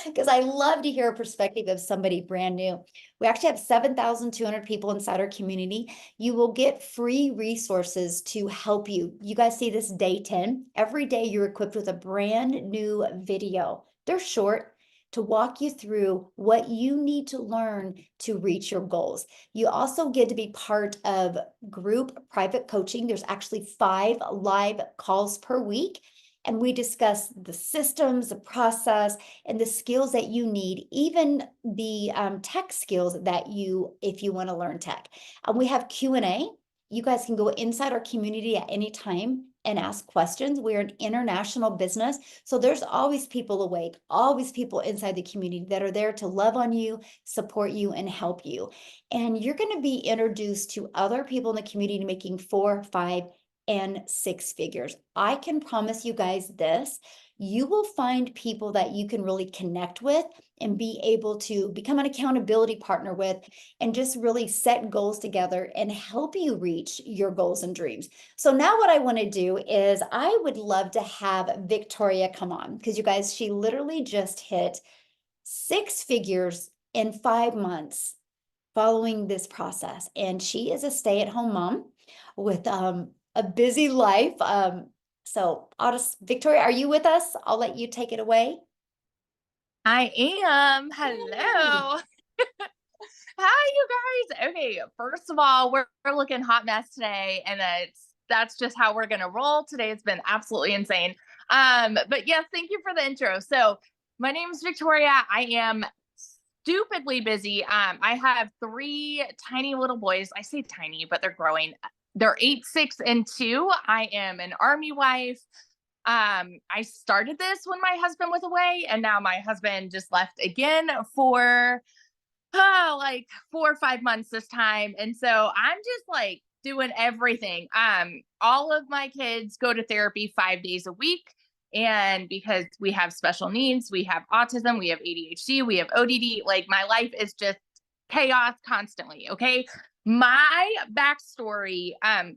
because I love to hear a perspective of somebody brand new. We actually have 7,200 people inside our community. You will get free resources to help you. You guys see this day 10. Every day you're equipped with a brand new video. They're short, to walk you through what you need to learn to reach your goals. You also get to be part of group private coaching. There's actually 5 live calls per week. And we discuss the systems, the process, and the skills that you need, even the tech skills that if you want to learn tech. We have Q&A. You guys can go inside our community at any time and ask questions. We're an international business, so there's always people awake, always people inside the community that are there to love on you, support you, and help you. And you're going to be introduced to other people in the community making 4, 5, and 6 figures. I can promise you guys this. You will find people that you can really connect with and be able to become an accountability partner with and just really set goals together and help you reach your goals and dreams. So now what I want to do is I would love to have Victoria come on because you guys, she literally just hit 6 figures in 5 months following this process. And she is a stay-at-home mom with a busy life. So Victoria, are you with us? I'll let you take it away. I am. Hello. Hi, you guys. Okay, first of all, we're looking hot mess today, and that's just how we're gonna roll. Today has been absolutely insane. But yes, thank you for the intro. So my name is Victoria. I am stupidly busy. I have 3 tiny little boys. I say tiny, but they're growing. They're 8, 6, and 2. I am an Army wife. I started this when my husband was away, and now my husband just left again for like 4 or 5 months this time. And so I'm just like doing everything. All of my kids go to therapy 5 days a week. And because we have special needs, we have autism, we have ADHD, we have ODD, like my life is just chaos constantly. Okay. My backstory,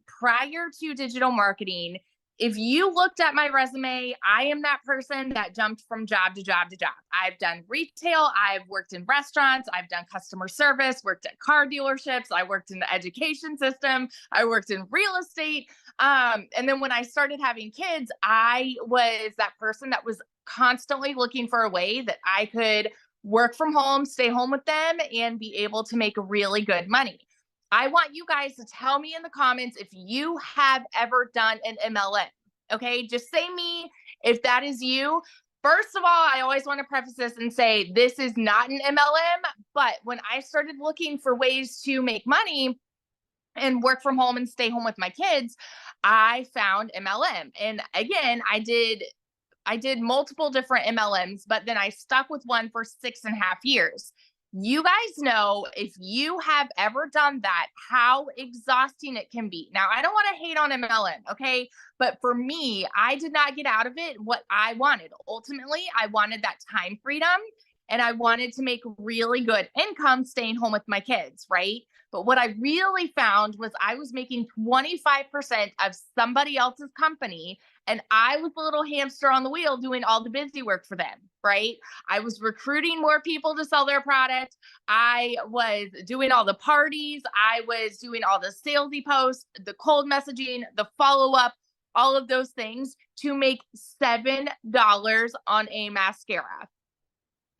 prior to digital marketing, if you looked at my resume, I am that person that jumped from job to job to job. I've done retail, I've worked in restaurants, I've done customer service, worked at car dealerships, I worked in the education system, I worked in real estate. And then when I started having kids, I was that person that was constantly looking for a way that I could work from home, stay home with them, and be able to make really good money. I want you guys to tell me in the comments if you have ever done an MLM. Okay, just say me if that is you. First of all, I always want to preface this and say this is not an MLM, but when I started looking for ways to make money and work from home and stay home with my kids, I found MLM. And again, I did multiple different MLMs, but then I stuck with one for 6.5 years. You guys know, if you have ever done that, how exhausting it can be. Now, I don't want to hate on MLM, okay? But for me, I did not get out of it what I wanted. Ultimately, I wanted that time freedom and I wanted to make really good income staying home with my kids, right? But what I really found was I was making 25% of somebody else's company, and I was the little hamster on the wheel doing all the busy work for them, right? I was recruiting more people to sell their product. I was doing all the parties. I was doing all the salesy posts, the cold messaging, the follow-up, all of those things to make $7 on a mascara.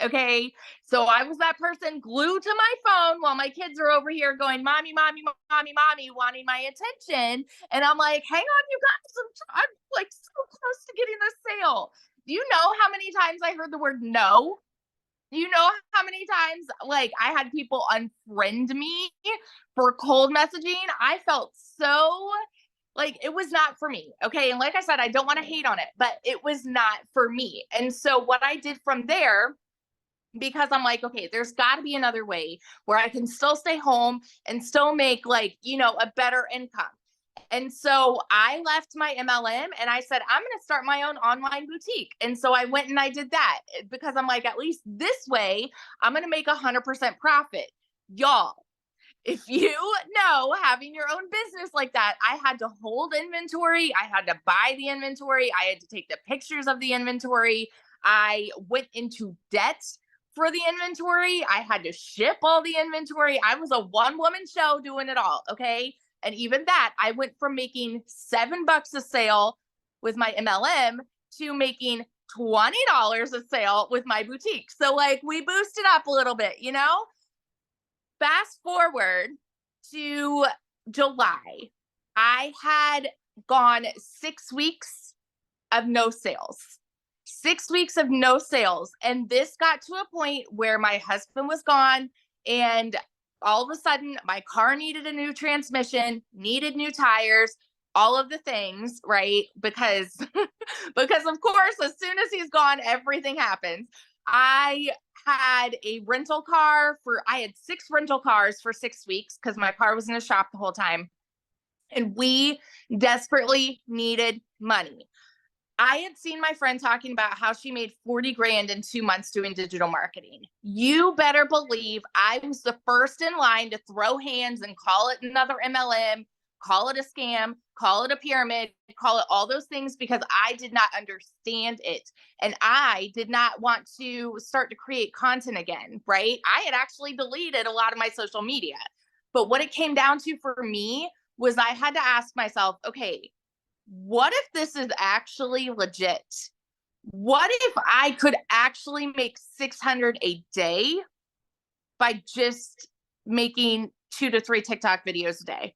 Okay. So I was that person glued to my phone while my kids are over here going, mommy, mommy, mommy, mommy, wanting my attention. And I'm like, hang on, you guys, I'm like so close to getting this sale. Do you know how many times I heard the word no? Do you know how many times like I had people unfriend me for cold messaging? I felt so like it was not for me. Okay. And like I said, I don't want to hate on it, but it was not for me. And so what I did from there, because I'm like, okay, there's got to be another way where I can still stay home and still make like, a better income. And so I left my MLM and I said, I'm going to start my own online boutique. And so I went and I did that because I'm like, at least this way, I'm going to make 100% profit. Y'all, if you know, having your own business like that, I had to hold inventory. I had to buy the inventory. I had to take the pictures of the inventory. I went into debt for the inventory. I had to ship all the inventory. I was a one-woman show doing it all. Okay. And even that, I went from making $7 a sale with my MLM to making $20 a sale with my boutique. So like we boosted up a little bit, Fast forward to July. I had gone 6 weeks of no sales. 6 weeks of no sales. And this got to a point where my husband was gone and all of a sudden my car needed a new transmission, needed new tires, all of the things, right? Because of course, as soon as he's gone, everything happens. I had a rental car I had 6 rental cars for 6 weeks because my car was in a shop the whole time. And we desperately needed money. I had seen my friend talking about how she made 40 grand in 2 months doing digital marketing. You better believe I was the first in line to throw hands and call it another MLM, call it a scam, call it a pyramid, call it all those things because I did not understand it. And I did not want to start to create content again, right? I had actually deleted a lot of my social media. But what it came down to for me was I had to ask myself, okay, what if this is actually legit? What if I could actually make 600 a day by just making 2 to 3 TikTok videos a day?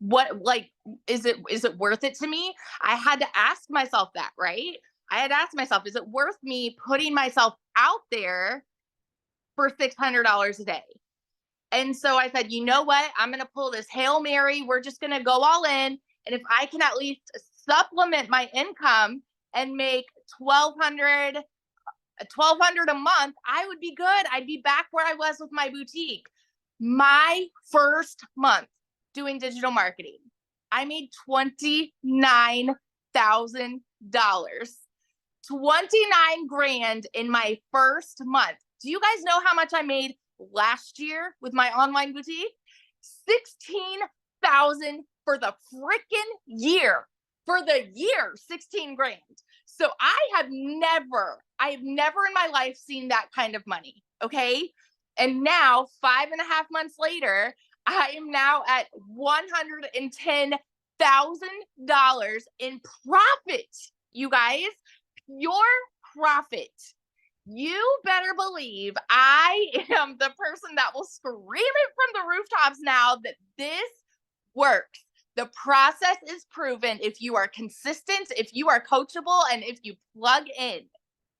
What, like, is it worth it to me? I had to ask myself that, right? I had asked myself, is it worth me putting myself out there for $600 a day? And so I said, you know what? I'm going to pull this Hail Mary. We're just going to go all in. And if I can at least supplement my income and make $1,200 a month, I would be good. I'd be back where I was with my boutique. My first month doing digital marketing, I made $29,000. 29 grand in my first month. Do you guys know how much I made last year with my online boutique? 16,000 for the freaking year. For the year, 16 grand. So I have never in my life seen that kind of money. Okay. And now 5.5 months later, I am now at $110,000 in profit. You guys, your profit. You better believe I am the person that will scream it from the rooftops now that this works. The process is proven if you are consistent, if you are coachable, and if you plug in.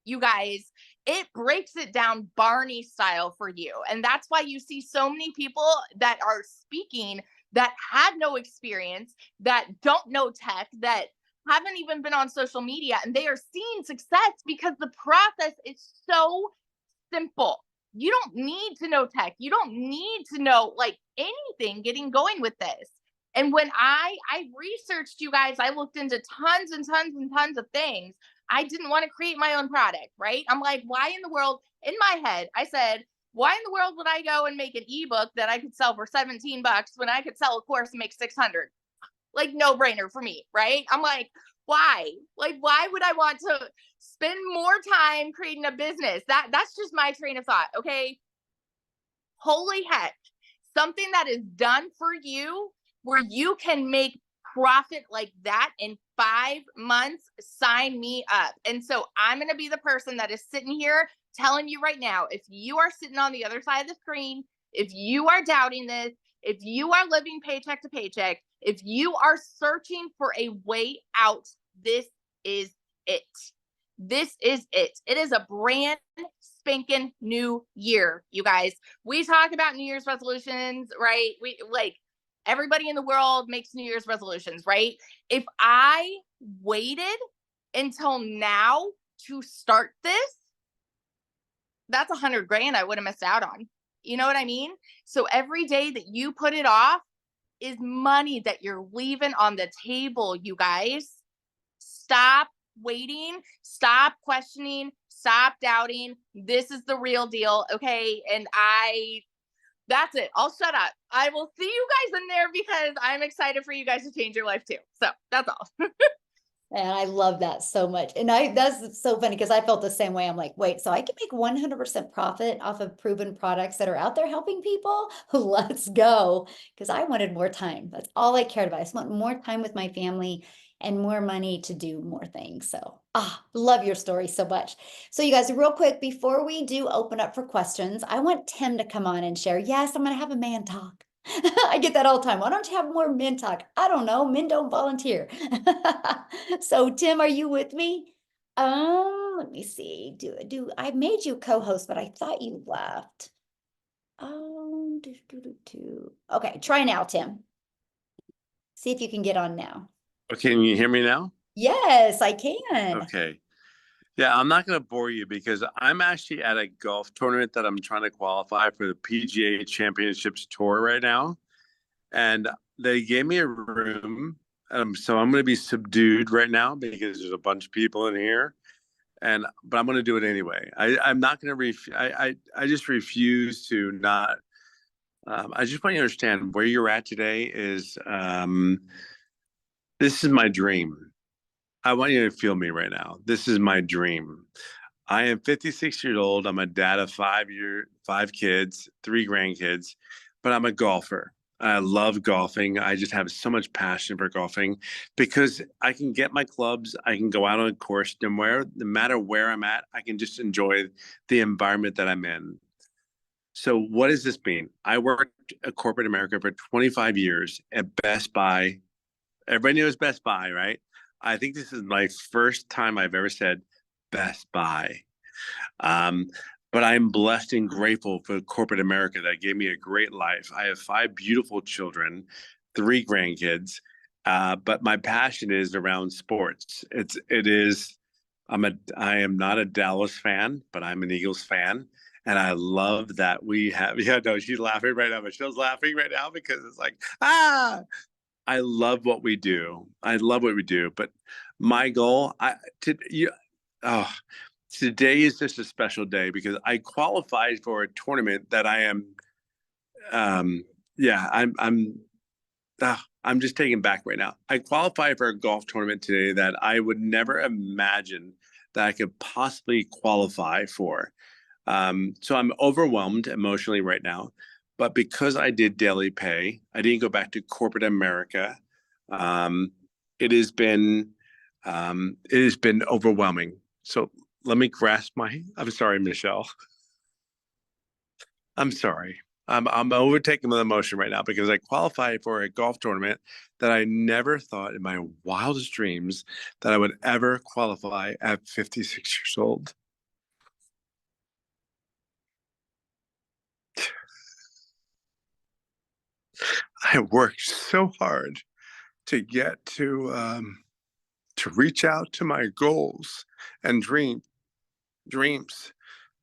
You guys, it breaks it down Barney style for you. And that's why you see so many people that are speaking that had no experience, that don't know tech, that haven't even been on social media, and they are seeing success because the process is so simple. You don't need to know tech. You don't need to know like anything getting going with this. And when I researched, you guys, I looked into tons and tons and tons of things. I didn't want to create my own product, right? I'm like, why in the world, in my head, I said, why in the world would I go and make an ebook that I could sell for $17 when I could sell a course and make 600? Like, no brainer for me, right? I'm like, why? Like, why would I want to spend more time creating a business? That's just my train of thought. Okay. Holy heck. Something that is done for you where you can make profit like that in 5 months, sign me up. And so I'm going to be the person that is sitting here telling you right now, if you are sitting on the other side of the screen, if you are doubting this, if you are living paycheck to paycheck, if you are searching for a way out, this is it. This is it. It is a brand spanking new year, you guys. We talk about New Year's resolutions, right? We like everybody in the world makes New Year's resolutions, right? If I waited until now to start this, that's 100 grand I would have missed out on. You know what I mean? So every day that you put it off is money that you're leaving on the table, you guys. Stop waiting, stop questioning, stop doubting. This is the real deal, okay? And that's it. I'll shut up. I will see you guys in there because I'm excited for you guys to change your life too. So that's all. And I love that so much. And that's so funny because I felt the same way. I'm like, wait, so I can make 100% profit off of proven products that are out there helping people? Let's go. Because I wanted more time. That's all I cared about. I just want more time with my family and more money to do more things. So, love your story so much. So you guys, real quick, before we do open up for questions, I want Tim to come on and share. Yes, I'm going to have a man talk. I get that all the time. Why don't you have more men talk? I don't know. Men don't volunteer. So Tim, are you with me? Let me see. I made you co-host, but I thought you left. Okay, try now, Tim. See if you can get on now. Okay, can you hear me now? Yes, I can. Okay. Yeah, I'm not going to bore you because I'm actually at a golf tournament that I'm trying to qualify for the PGA Championships Tour right now. And they gave me a room. So I'm going to be subdued right now because there's a bunch of people in here. But I'm going to do it anyway. I'm not going to I just refuse to not. I just want you to understand where you're at today is this is my dream. I want you to feel me right now. This is my dream. I am 56 years old. I'm a dad of 5 kids, 3 grandkids, but I'm a golfer. I love golfing. I just have so much passion for golfing because I can get my clubs. I can go out on a course no matter where I'm at. I can just enjoy the environment that I'm in. So what does this mean? I worked at corporate America for 25 years at Best Buy. Everybody knows Best Buy, right? I think this is my first time I've ever said Best Buy. Um, but I'm blessed and grateful for corporate America that gave me a great life. I have 5 beautiful children, 3 grandkids, but my passion is around sports. I am not a Dallas fan, but I'm an Eagles fan. And I love that we have, yeah, no, she's laughing right now. Michelle's laughing right now because it's like, I love what we do. I love what we do. But my goal, today is just a special day because I qualified for a tournament that I am, yeah, I'm just taken back right now. I qualified for a golf tournament today that I would never imagine that I could possibly qualify for. So I'm overwhelmed emotionally right now, but because I did daily pay, I didn't go back to corporate America. It has been overwhelming. So let me grasp I'm sorry, Michelle. I'm sorry. I'm overtaken with emotion right now because I qualified for a golf tournament that I never thought in my wildest dreams that I would ever qualify at 56 years old. I worked so hard to get to reach out to my goals and dreams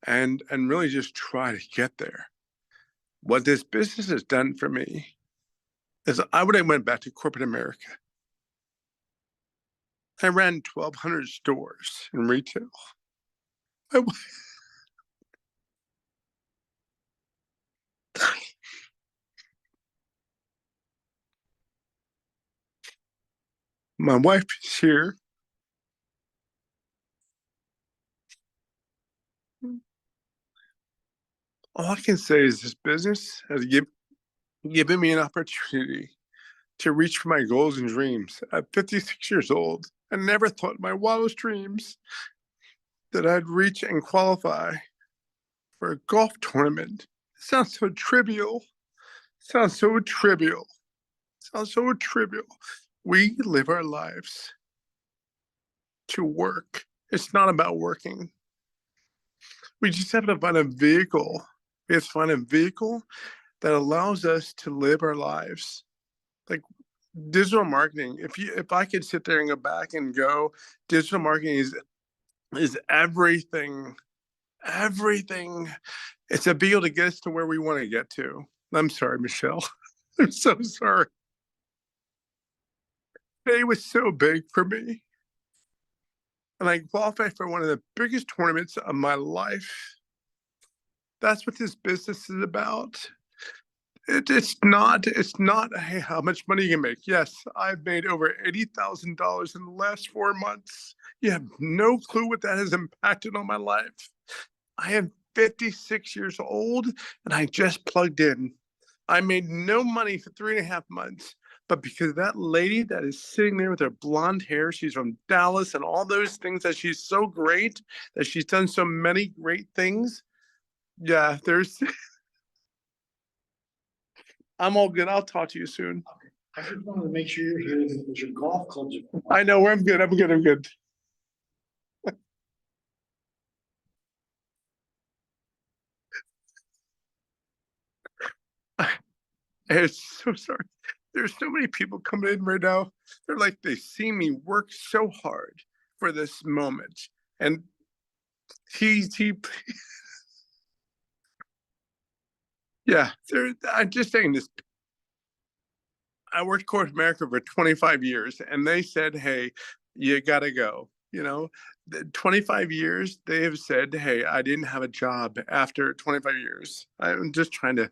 and really just try to get there. What this business has done for me is I would have went back to corporate America. I ran 1,200 stores in retail. My wife is here. All I can say is this business has given me an opportunity to reach for my goals and dreams. At 56 years old, I never thought in my wildest dreams that I'd reach and qualify for a golf tournament. It sounds so trivial. Sounds so trivial. Sounds so trivial. We live our lives to work. It's not about working. We just have to find a vehicle. We have to find a vehicle that allows us to live our lives. Like digital marketing. If I could sit there and go back and go, digital marketing is everything. Everything. It's a vehicle to get us to where we want to get to. I'm sorry, Michelle. I'm so sorry. Today was so big for me. And I qualified for one of the biggest tournaments of my life. That's what this business is about. It's not, hey, how much money you can make. Yes, I've made over $80,000 in the last 4 months. You have no clue what that has impacted on my life. I am 56 years old and I just plugged in. I made no money for 3.5 months, but because of that lady that is sitting there with her blonde hair, she's from Dallas and all those things that she's so great, that she's done so many great things. Yeah, I'm all good. I'll talk to you soon. Okay. I just wanted to make sure you're here because your golf clubs are. I know, I'm good. I'm good. I'm good. I'm so sorry. There's so many people coming in right now. They're like, they see me work so hard for this moment. And yeah, I'm just saying this. I worked corporate America for 25 years and they said, hey, you gotta go. 25 years, they have said, hey, I didn't have a job after 25 years. I'm just trying to,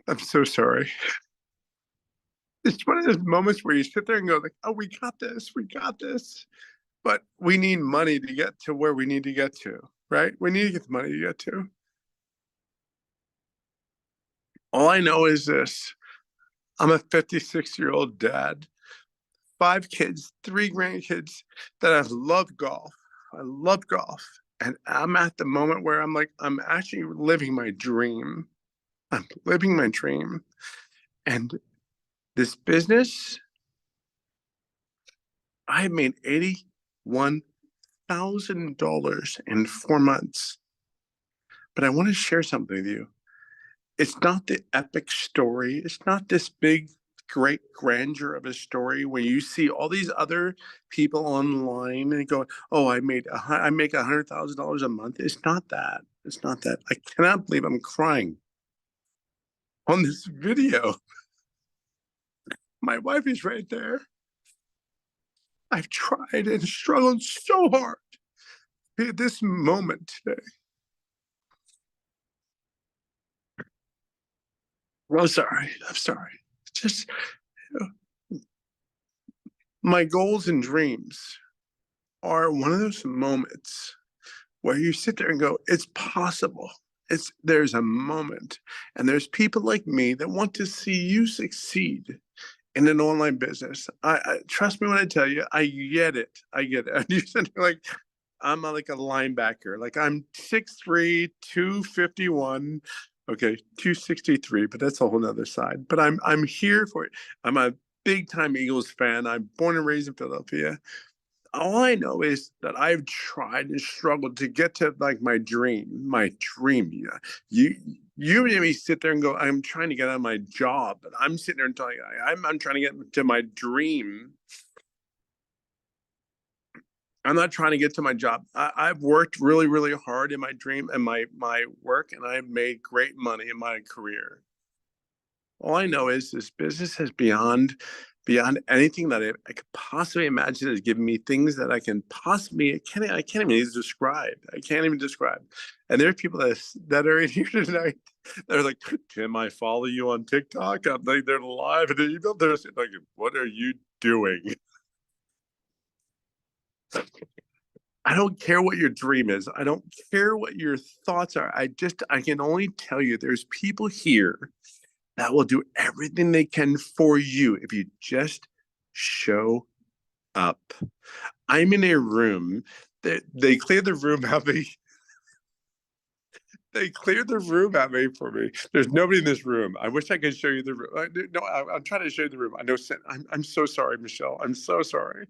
I'm so sorry. It's one of those moments where you sit there and go like, oh, we got this. But we need money to get to where we need to get to, right? We need to get the money to get to. All I know is this. I'm a 56-year-old dad, 5 kids, 3 grandkids that have loved golf. I love golf. And I'm at the moment where I'm like, I'm actually living my dream. I'm living my dream. And this business, I made $81,000 in 4 months. But I want to share something with you. It's not the epic story. It's not this big, great grandeur of a story where you see all these other people online and go, "Oh, I make $100,000 a month." It's not that. It's not that. I cannot believe I'm crying on this video. My wife is right there. I've tried and struggled so hard to be at this moment today. I'm sorry. I'm sorry. Just my goals and dreams are one of those moments where you sit there and go, it's possible. There's a moment, and there's people like me that want to see you succeed in an online business. I trust me when I tell you, I get it. I get it. And you said like, I'm like a linebacker. Like I'm 6'3", 251. Okay, 263, but that's a whole nother side. But I'm here for it. I'm a big time Eagles fan. I'm born and raised in Philadelphia. All I know is that I've tried and struggled to get to like my dream. Yeah. You made me sit there and go, I'm trying to get on my job, but I'm sitting there and telling you, I'm trying to get to my dream. I'm not trying to get to my job. I've worked really, really hard in my dream and my work, and I've made great money in my career. All I know is this business is beyond anything that I could possibly imagine. Has given me things that I can't even describe. I can't even describe. And there are people that are in here tonight. They're like, "Tim, I follow you on TikTok." I'm like, they're live and they're like, "What are you doing?" I don't care what your dream is. I don't care what your thoughts are. I can only tell you there's people here that will do everything they can for you if you just show up. I'm in a room that they cleared the room out of me. They cleared the room out for me. There's nobody in this room. I wish I could show you the room. No, I'm trying to show you the room. I know. I'm so sorry, Michelle. I'm so sorry.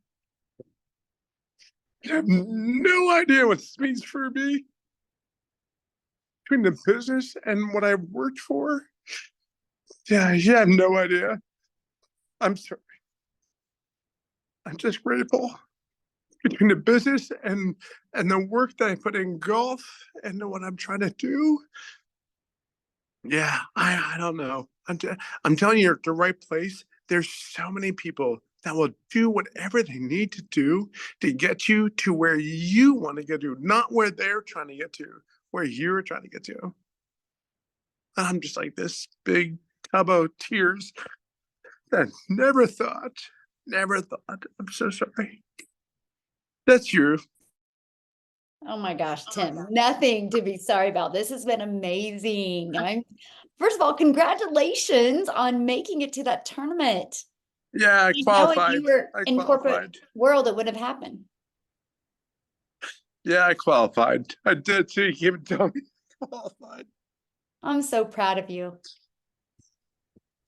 You have no idea what this means for me. Between the business and what I've worked for. Yeah, you have no idea. I'm sorry. I'm just grateful. Between the business and the work that I put in golf and what I'm trying to do. Yeah, I don't know. I'm telling you, you're at the right place. There's so many people that will do whatever they need to do to get you to where you want to get to, not where they're trying to get to, where you're trying to get to. I'm just like this big tub of tears that never thought. I'm so sorry. That's you. Oh my gosh, Tim, nothing to be sorry about. This has been amazing. First of all, congratulations on making it to that tournament. Yeah, I You know, if qualified. you were I in qualified. corporate world, it would have happened. Yeah, I qualified. I did too. You even tell me I qualified. I'm so proud of you.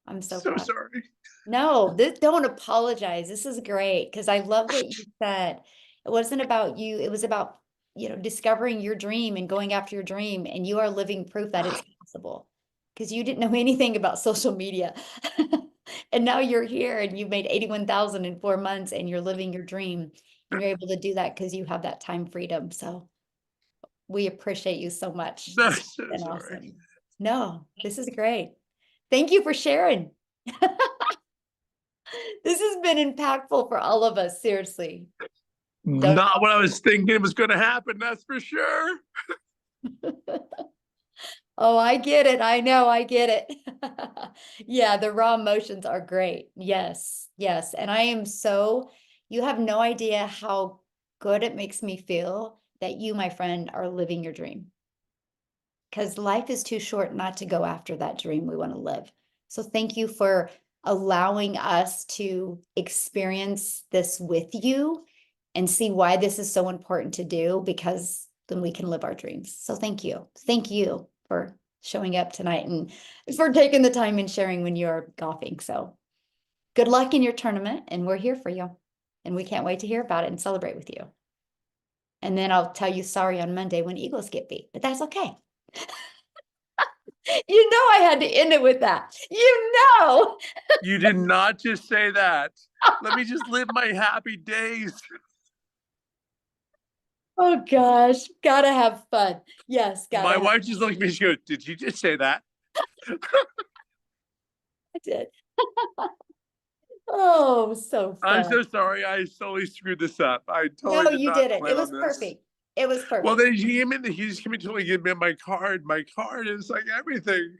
I'm so proud. Sorry. No, don't apologize. This is great because I love what you said. It wasn't about you. It was about, discovering your dream and going after your dream. And you are living proof that it's possible because you didn't know anything about social media. And now you're here and you've made 81,000 in 4 months and you're living your dream. And you're able to do that because you have that time freedom. So we appreciate you so much. That's so And sorry. awesome. No, this is great. Thank you for sharing. This has been impactful for all of us, seriously. Not what I was thinking was going to happen, that's for sure. Oh, I get it. I know, I get it. Yeah, the raw emotions are great. Yes, yes. And you have no idea how good it makes me feel that you, my friend, are living your dream. Because life is too short not to go after that dream we want to live. So thank you for allowing us to experience this with you and see why this is so important to do, because then we can live our dreams. So thank you. Thank you for showing up tonight and for taking the time and sharing when you're golfing. So good luck in your tournament, and we're here for you. And we can't wait to hear about it and celebrate with you. And then I'll tell you sorry on Monday when Eagles get beat, but that's okay. You know I had to end it with that. You know. You did not just say that. Let me just live my happy days. Oh gosh, gotta have fun. Yes, gotta My have wife just looked at me, she goes, did you just say that? I did. Oh, so I'm fun. so sorry. I totally screwed this up. I totally No, did you not didn't. plan It was on this. perfect. It was perfect. Well, then he came in, he just came in to give me my card. My card is like everything.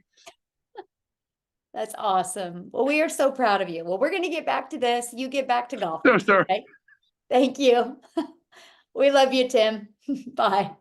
That's awesome. Well, we are so proud of you. Well, we're going to get back to this. You get back to golf. So sorry. Okay? Thank you. We love you, Tim. Bye.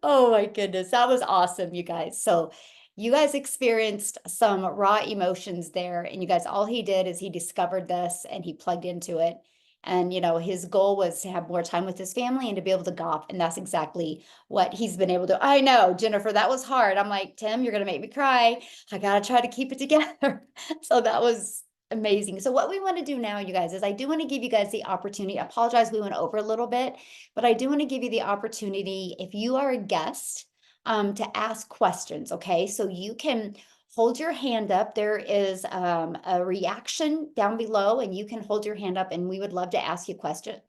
Oh my goodness. That was awesome, you guys. So you guys experienced some raw emotions there. And you guys, all he did is he discovered this and he plugged into it. And, you know, his goal was to have more time with his family and to be able to golf. And that's exactly what he's been able to. I know, Jennifer, that was hard. I'm like, Tim, you're going to make me cry. I got to try to keep it together. So that was amazing. So what we want to do now, you guys, is I do want to give you guys the opportunity. I apologize, we went over a little bit, but I do want to give you the opportunity, if you are a guest, to ask questions. Okay, so you can hold your hand up. There is a reaction down below, and you can hold your hand up, and we would love to ask you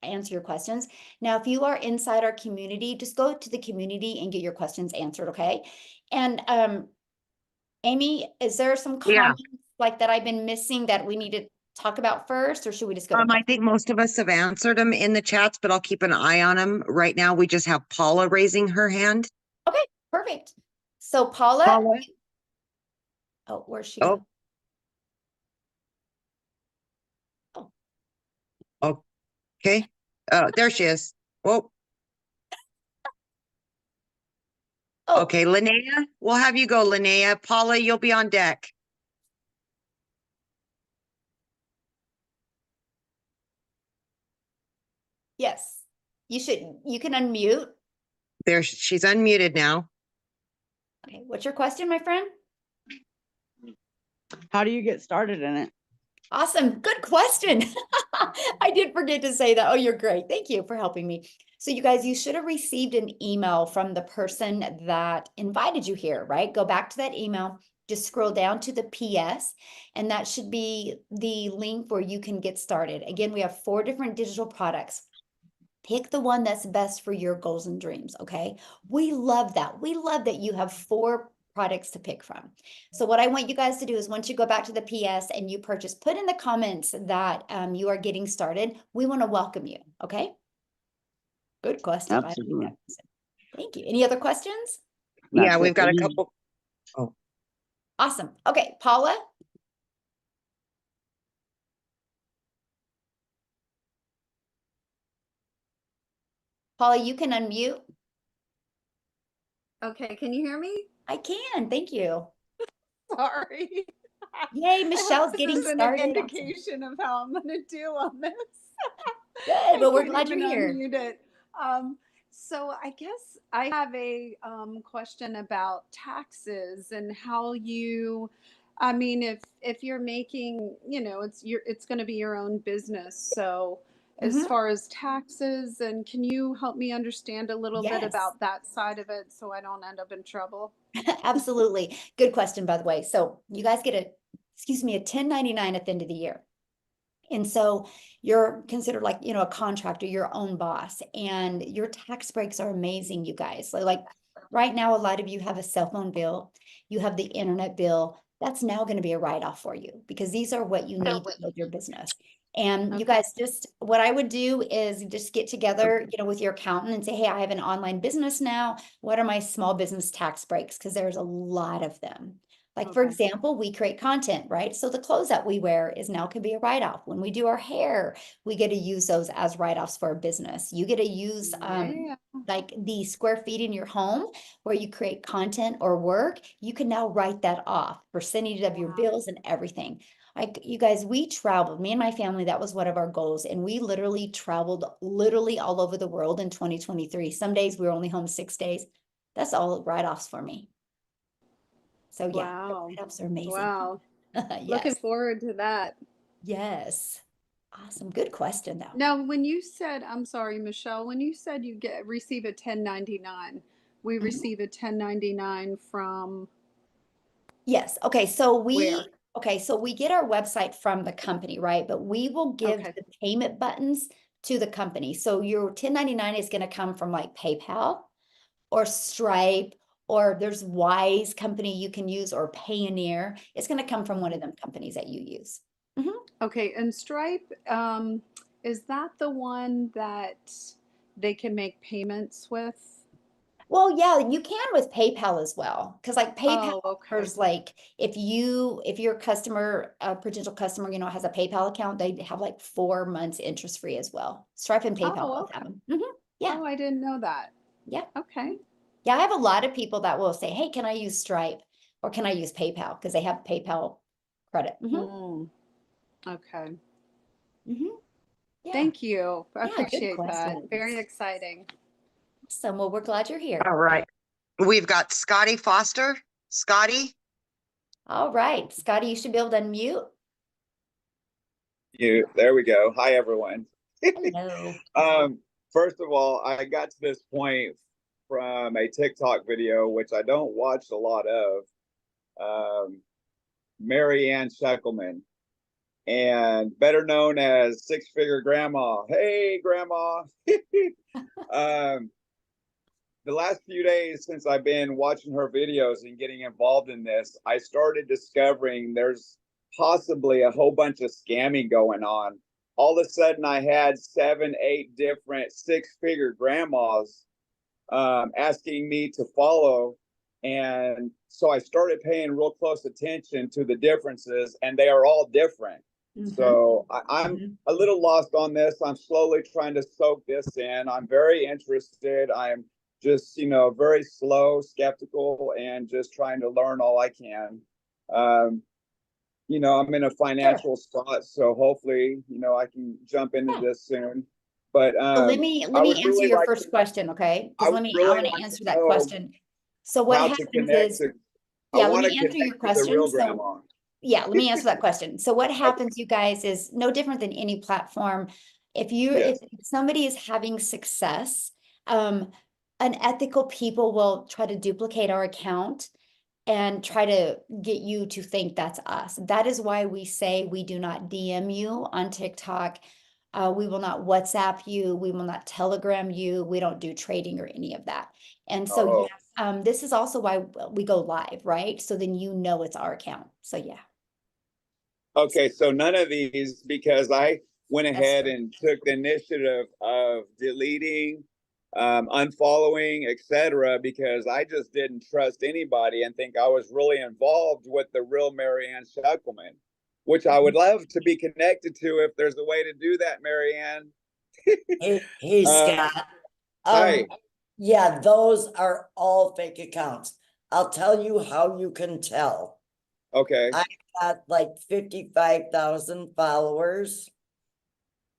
answer your questions. Now, if you are inside our community, just go to the community and get your questions answered. Okay, and Amy, is there some comments like that I've been missing that we need to talk about first, or should we just go? I think most of us have answered them in the chats, but I'll keep an eye on them. Right now, we just have Paula raising her hand. Okay, perfect. So Paula, Paula? oh, where's she? Oh. Oh. Okay. Oh, there she is. Oh. Oh. Okay, Linnea, we'll have you go, Linnea. Paula, you'll be on deck. Yes, you can unmute. There, she's unmuted now. Okay, what's your question, my friend? How do you get started in it? Awesome, good question. I did forget to say that. Oh, you're great. Thank you for helping me. So you guys, you should have received an email from the person that invited you here, right? Go back to that email, just scroll down to the PS, and that should be the link where you can get started. Again, we have 4 different digital products. Pick the one that's best for your goals and dreams, okay? We love that. We love that you have 4 products to pick from. So what I want you guys to do is once you go back to the PS and you purchase, put in the comments that you are getting started. We want to welcome you, okay? Good question. Absolutely. Thank you. Any other questions? Yeah, we've got a couple. Oh, Awesome. Okay, Paula? Paula, you can unmute. Okay, can you hear me? I can. Thank you. Sorry. Yay, Michelle's getting This is started. an indication of how I'm gonna do on this. Good. Well, we're I glad can't you're here. even unmute it. So I guess I have a question about taxes and how you, I mean, if you're making, you know, it's going to be your own business. So as Mhm. far as taxes, and can you help me understand a little bit Yes. about that side of it so I don't end up in trouble? Absolutely. Good question, by the way. So you guys get a 1099 at the end of the year. And so you're considered like, you know, a contractor, your own boss, and your tax breaks are amazing, you guys. So like right now, a lot of you have a cell phone bill, you have the internet bill. That's now going to be a write-off for you because these are what you need to build your business. And you guys, just what I would do is just get together, you know, with your accountant and say, hey, I have an online business now. What are my small business tax breaks? Because there's a lot of them. Like, for example, we create content, right? So the clothes that we wear is now can be a write-off. When we do our hair, we get to use those as write-offs for our business. You get to use like the square feet in your home where you create content or work. You can now write that off, percentage of your bills and everything. You guys, we traveled, me and my family, that was one of our goals. And we literally traveled literally all over the world in 2023. Some days we were only home 6 days. That's all write-offs for me. So yeah, the Wow. write-offs are amazing. Wow. Looking Yes, forward to that. yes. Awesome. Good question though. Now, when you said, I'm sorry, Michelle, when you said you receive a 1099, we Mhm. receive a 1099 from Yes. Okay. So where? we get our website from the company, right? But we will give Okay. the payment buttons to the company. So your 1099 is going to come from like PayPal or Stripe, or there's Wise company you can use, or Payoneer. It's going to come from one of them companies that you use. Mhm. Okay, and Stripe, is that the one that they can make payments with? Well, yeah, you can with PayPal as well. Because like PayPal Oh, okay. offers like if your customer, a potential customer, has a PayPal account, they have like 4 months interest free as well. Stripe and PayPal Oh, both have okay. them. Yeah, Oh, I didn't know that. yeah. Okay. Yeah, I have a lot of people that will say, hey, can I use Stripe or can I use PayPal? Because they have PayPal credit. Okay. Yeah. Thank you. I Yeah, good appreciate that. questions. Very exciting. Awesome. Well, we're glad you're here. All right. We've got Scotty Foster. Scotty? All right, Scotty, you should be able to unmute. There we go. Hi, everyone. Hello. First of all, I got to this point from a TikTok video, which I don't watch a lot of, Mary Ann Sheckelman, and better known as Six Figure Grandma. Hey, Grandma. The last few days since I've been watching her videos and getting involved in this, I started discovering there's possibly a whole bunch of scamming going on. All of a sudden, I had 7, 8 different six-figure grandmas asking me to follow. And so I started paying real close attention to the differences, and they are all different. So I'm a little lost on this. I'm slowly trying to soak this in. I'm very interested. I'm just, very slow, skeptical, and just trying to learn all I can. I'm in a financial spot, so hopefully, I can jump into this soon. But So let me answer your first question, okay? Because I want to answer that question. So what happens is, yeah, let me answer your question. So yeah, let me answer that question. So what happens, you guys, is no different than any platform. If somebody is having success, unethical people will try to duplicate our account and try to get you to think that's us. That is why we say we do not DM you on TikTok. We will not WhatsApp you. We will not Telegram you. We don't do trading or any of that. And so, this is also why we go live, right? So then it's our account. So yeah. Okay, so none of these, because I went ahead and took the initiative of deleting, unfollowing, etc., because I just didn't trust anybody and think I was really involved with the real Mary Ann Sheckelman, which I would love to be connected to if there's a way to do that, Mary Ann. Hey, Scott. Hi. Yeah, those are all fake accounts. I'll tell you how you can tell. Okay. I got like 55,000 followers.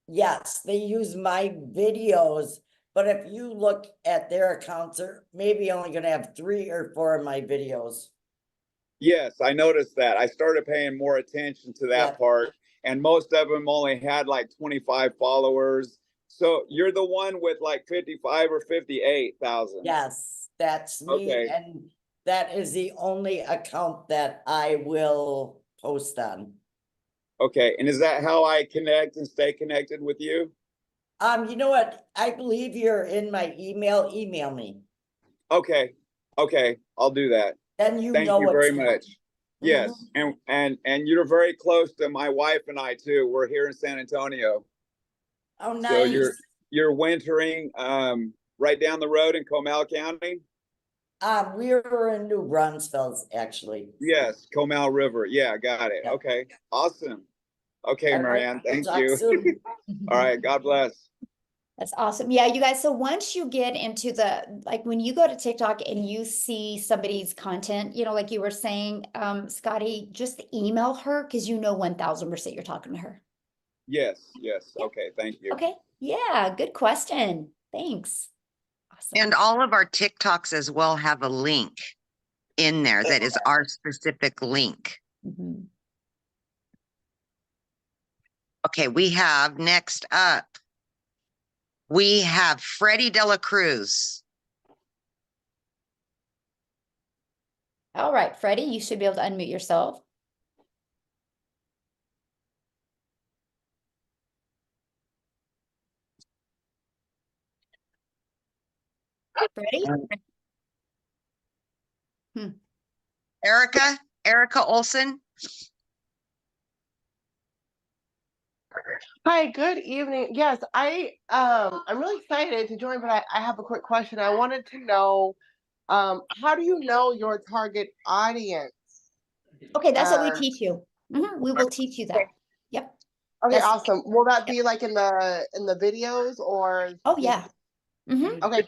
Yes, they use my videos, but if you look at their accounts, they're maybe only going to have 3 or 4 of my videos. Yes, I noticed that. I started paying more attention to that part, and most of them only had like 25 followers. So you're the one with like 55 or 58,000. Yes, that's me. Okay. And that is the only account that I will post on. Okay. And is that how I connect and stay connected with you? You know what? I believe you're in my email. Email me. Okay. Okay. I'll do that. Then Thank you very much. Mm-hmm. Yes. And you're very close to my wife and I too. We're here in San Antonio. Oh, nice. So you're wintering right down the road in Comal County? We were in New Brunsville, actually. Yes, Comal River. Yeah, got it. Yep. Okay, awesome. Okay, All Marianne, right, thank you. soon. All right, God bless. That's awesome. Yeah, you guys. So once you get into like when you go to TikTok and you see somebody's content, like you were saying, Scotty, just email her because 1000% you're talking to her. Yes, yes. Yeah. Okay, thank you. Okay. Yeah, good question. Thanks. Awesome. And all of our TikToks as well have a link in there that is our specific link. Mhm. Okay, we have next up, we have Freddie Dela Cruz. All right, Freddie, you should be able to unmute yourself. Freddie? Erica Olson. Hi, good evening. Yes, I'm really excited to join, but I have a quick question. I wanted to know, how do you know your target audience? Okay, that's what we teach you. We will teach you that. Okay. Yep. Okay, That's- awesome. Will that be like in the videos or? Oh yeah. Okay.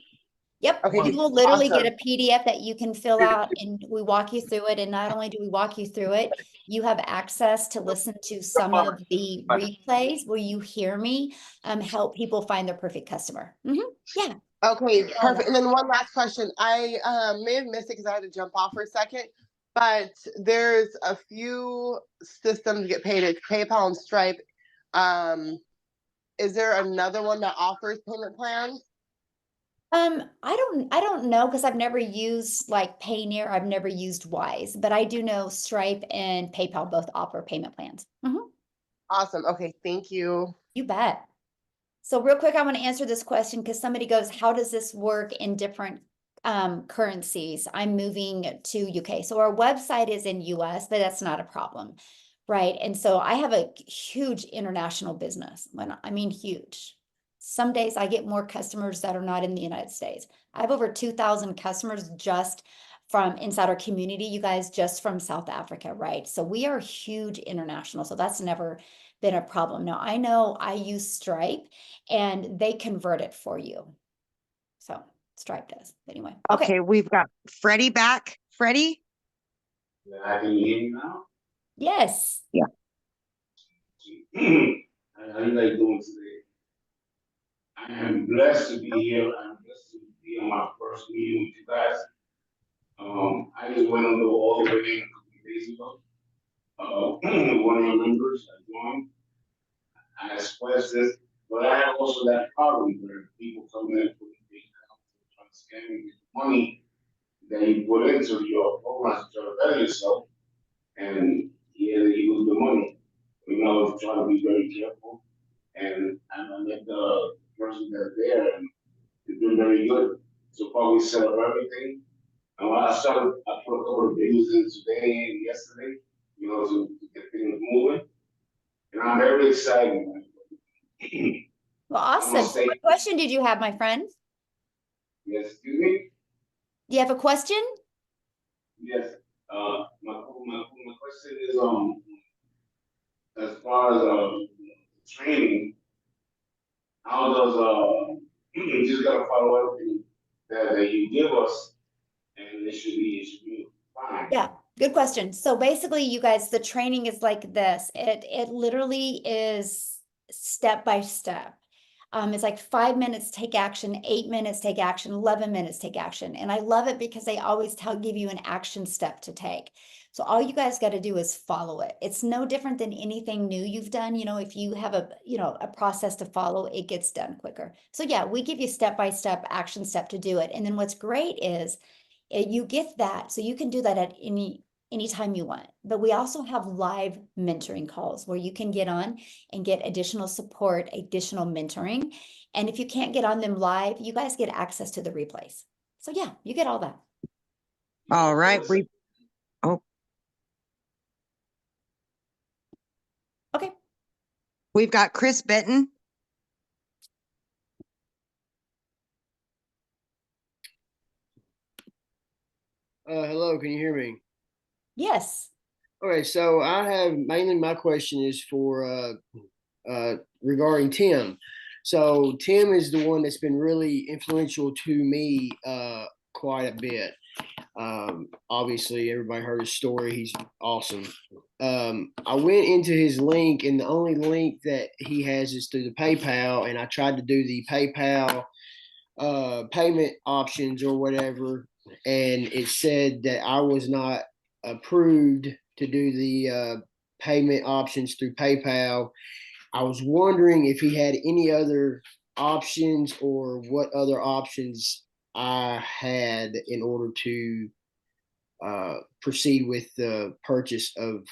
Yep. Okay, You will literally get awesome. a PDF that you can fill out and we walk you through it. And not only do we walk you through it, you have access to listen to some of the replays where you hear me help people find their perfect customer. Yeah. Okay, perfect. And then one last question. I may have missed it because I had to jump off for a second, but there's a few systems to get paid. It's PayPal and Stripe. Is there another one that offers payment plans? I don't know because I've never used like Payoneer. I've never used Wise, but I do know Stripe and PayPal both offer payment plans. Awesome. Okay, thank you. You bet. So real quick, I want to answer this question because somebody goes, how does this work in different currencies? I'm moving to UK. So our website is in US, but that's not a problem, right? And so I have a huge international business. I mean huge. Some days I get more customers that are not in the United States. I have over 2,000 customers just from inside our community, you guys, just from South Africa, right? So we are huge international. So that's never been a problem. Now I know I use Stripe and they convert it for you. So Stripe does. Anyway. Okay, we've got Freddie back. Freddie? Yeah, can you hear me now? Yes. Yeah. How you guys doing today? I am blessed to be here. I'm blessed to be on my first meeting with you guys. I just went on all the way in a couple of days ago. One of your members I joined. I expressed this, but I have also that problem where people come in and put things out, trying to scam you with money that you put into your programs to try to better yourself, and yeah, they use the money. Try to be very careful. And I met the person that's there, and it's been very good. So far, we set up everything. I put a couple of videos in today and yesterday, to get things moving. And I'm very excited. Well, awesome. So what question did you have, my friend? Yes, excuse me? Do you have a question? Yes. My question is, as far as training, how does you just gotta follow everything that you give us, and it should be fine. Yeah, good question. So basically, you guys, the training is like this. It literally is step by step. It's like 5 minutes, take action, 8 minutes, take action, 11 minutes, take action. And I love it because they always give you an action step to take. So all you guys got to do is follow it. It's no different than anything new you've done. If you have a process to follow, it gets done quicker. So yeah, we give you step-by-step action step to do it. And then what's great is you get that. So you can do that at anytime you want. But we also have live mentoring calls where you can get on and get additional support, additional mentoring. And if you can't get on them live, you guys get access to the replays. So yeah, you get all that. All right. Okay. We've got Chris Benton. Hello, can you hear me? Yes. Okay, so I have mainly my question is for regarding Tim. So Tim is the one that's been really influential to me quite a bit. Obviously, everybody heard his story. He's awesome. I went into his link, and the only link that he has is through the PayPal, and I tried to do the PayPal payment options or whatever, and it said that I was not approved to do the payment options through PayPal. I was wondering if he had any other options or what other options I had in order to proceed with the purchase of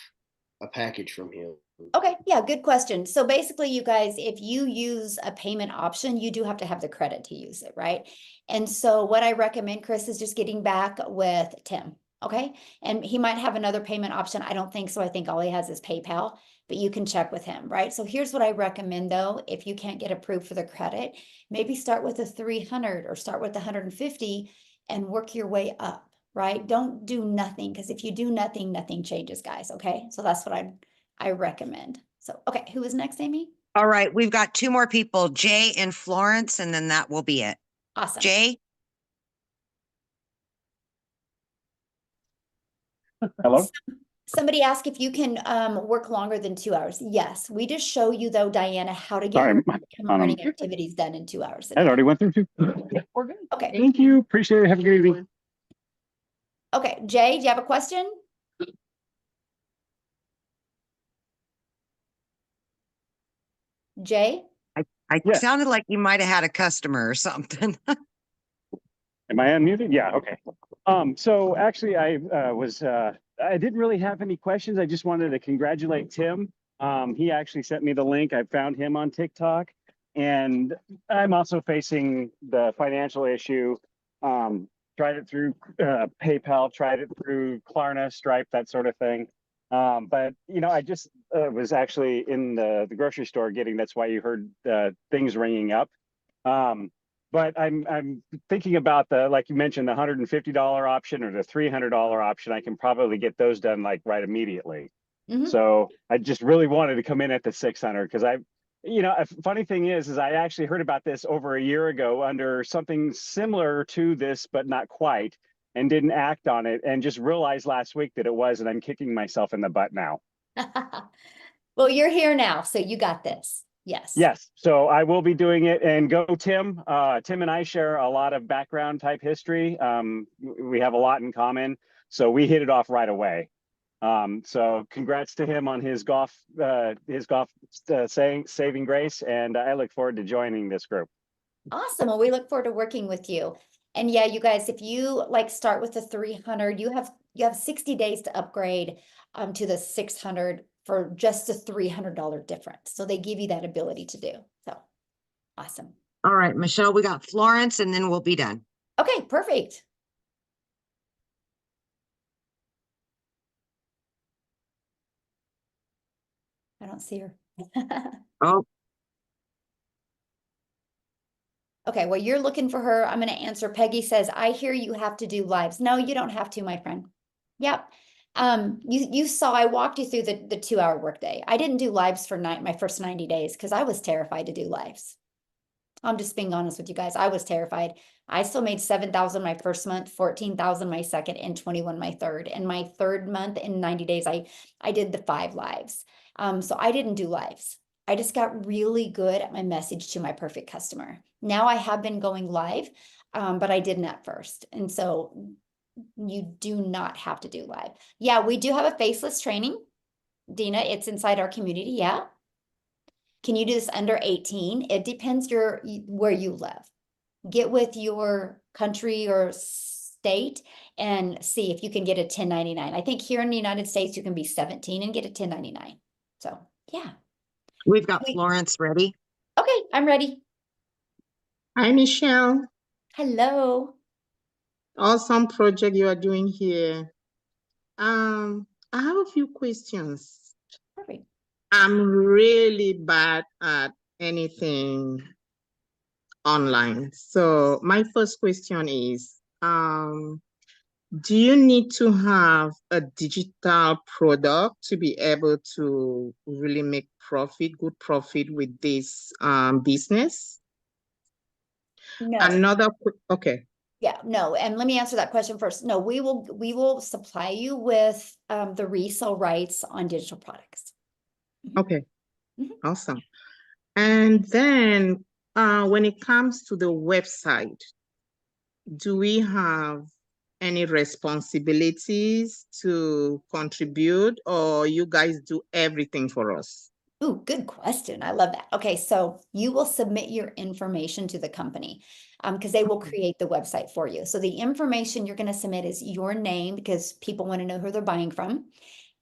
a package from him. Okay, yeah, good question. So basically, you guys, if you use a payment option, you do have to have the credit to use it, right? And so what I recommend, Chris, is just getting back with Tim, okay? And he might have another payment option. I don't think so. I think all he has is PayPal, but you can check with him, right? So here's what I recommend though, if you can't get approved for the credit, maybe start with a 300 or start with 150 and work your way up, right? Don't do nothing, because if you do nothing, nothing changes, guys, okay? So that's what I recommend. So, okay, who is next, Amy? All right, we've got two more people, Jay and Florence, and then that will be it. Awesome. Jay? Hello? Somebody asked if you can work longer than 2 hours. Yes, we just show you though, Diana, how to get Sorry, earning activities done in 2 hours. I already went through two. We're good. Okay. Thank you. Appreciate it. Have a good evening. Okay, Jay, do you have a question? Jay? I Yes. sounded like you might have had a customer or something. Am I unmuted? Yeah, okay. So actually I I didn't really have any questions. I just wanted to congratulate Tim. He actually sent me the link. I found him on TikTok, and I'm also facing the financial issue. Tried it through PayPal, tried it through Klarna, Stripe, that sort of thing. But you know, I just was actually in the grocery store getting, that's why you heard things ringing up. But I'm thinking about the, like you mentioned, the $150 option or the $300 option. I can probably get those done like right immediately. Mhm. So I just really wanted to come in at the 600 because you know, a funny thing is I actually heard about this over a year ago under something similar to this, but not quite, and didn't act on it, and just realized last week that it was, and I'm kicking myself in the butt now. Well, you're here now, so you got this. Yes. Yes, so I will be doing it, and go Tim. Tim and I share a lot of background type history. We have a lot in common, so we hit it off right away. So congrats to him on his golf saving grace, and I look forward to joining this group. Awesome. Well, we look forward to working with you. And yeah, you guys, if you like start with the 300, you have 60 days to upgrade to the 600 for just a $300 difference. So they give you that ability to do. So awesome. All right, Michelle, we got Florence, and then we'll be done. Okay, perfect. I don't see her. Oh, Okay, well, you're looking for her. I'm going to answer. Peggy says, I hear you have to do lives. No, you don't have to, my friend. Yep. You saw, I walked you through the 2 hour workday. I didn't do lives for my first 90 days because I was terrified to do lives. I'm just being honest with you guys. I was terrified. I still made 7,000 my first month, 14,000 my second, and 21 my third. And my third month in 90 days, I did the 5 lives. So I didn't do lives. I just got really good at my message to my perfect customer. Now I have been going live, but I didn't at first. And so you do not have to do live. Yeah, we do have a faceless training. Dina, it's inside our community. Yeah. Can you do this under 18? It depends where you live. Get with your country or state and see if you can get a 1099. I think here in the United States, you can be 17 and get a 1099. So yeah. we've got Florence ready. Okay, I'm ready. Hi, Michelle. Hello. Awesome project you are doing here. I have a few questions. Perfect. I'm really bad at anything online. So my first question is, do you need to have a digital product to be able to really make good profit with this business? No. Okay. Yeah, no, and let me answer that question first. No, we will supply you with the resale rights on digital products. Okay. Mhm. Awesome. And then when it comes to the website, do we have any responsibilities to contribute, or you guys do everything for us? Ooh, good question. I love that. Okay, so you will submit your information to the company because they will create the website for you. So the information you're going to submit is your name because people want to know who they're buying from.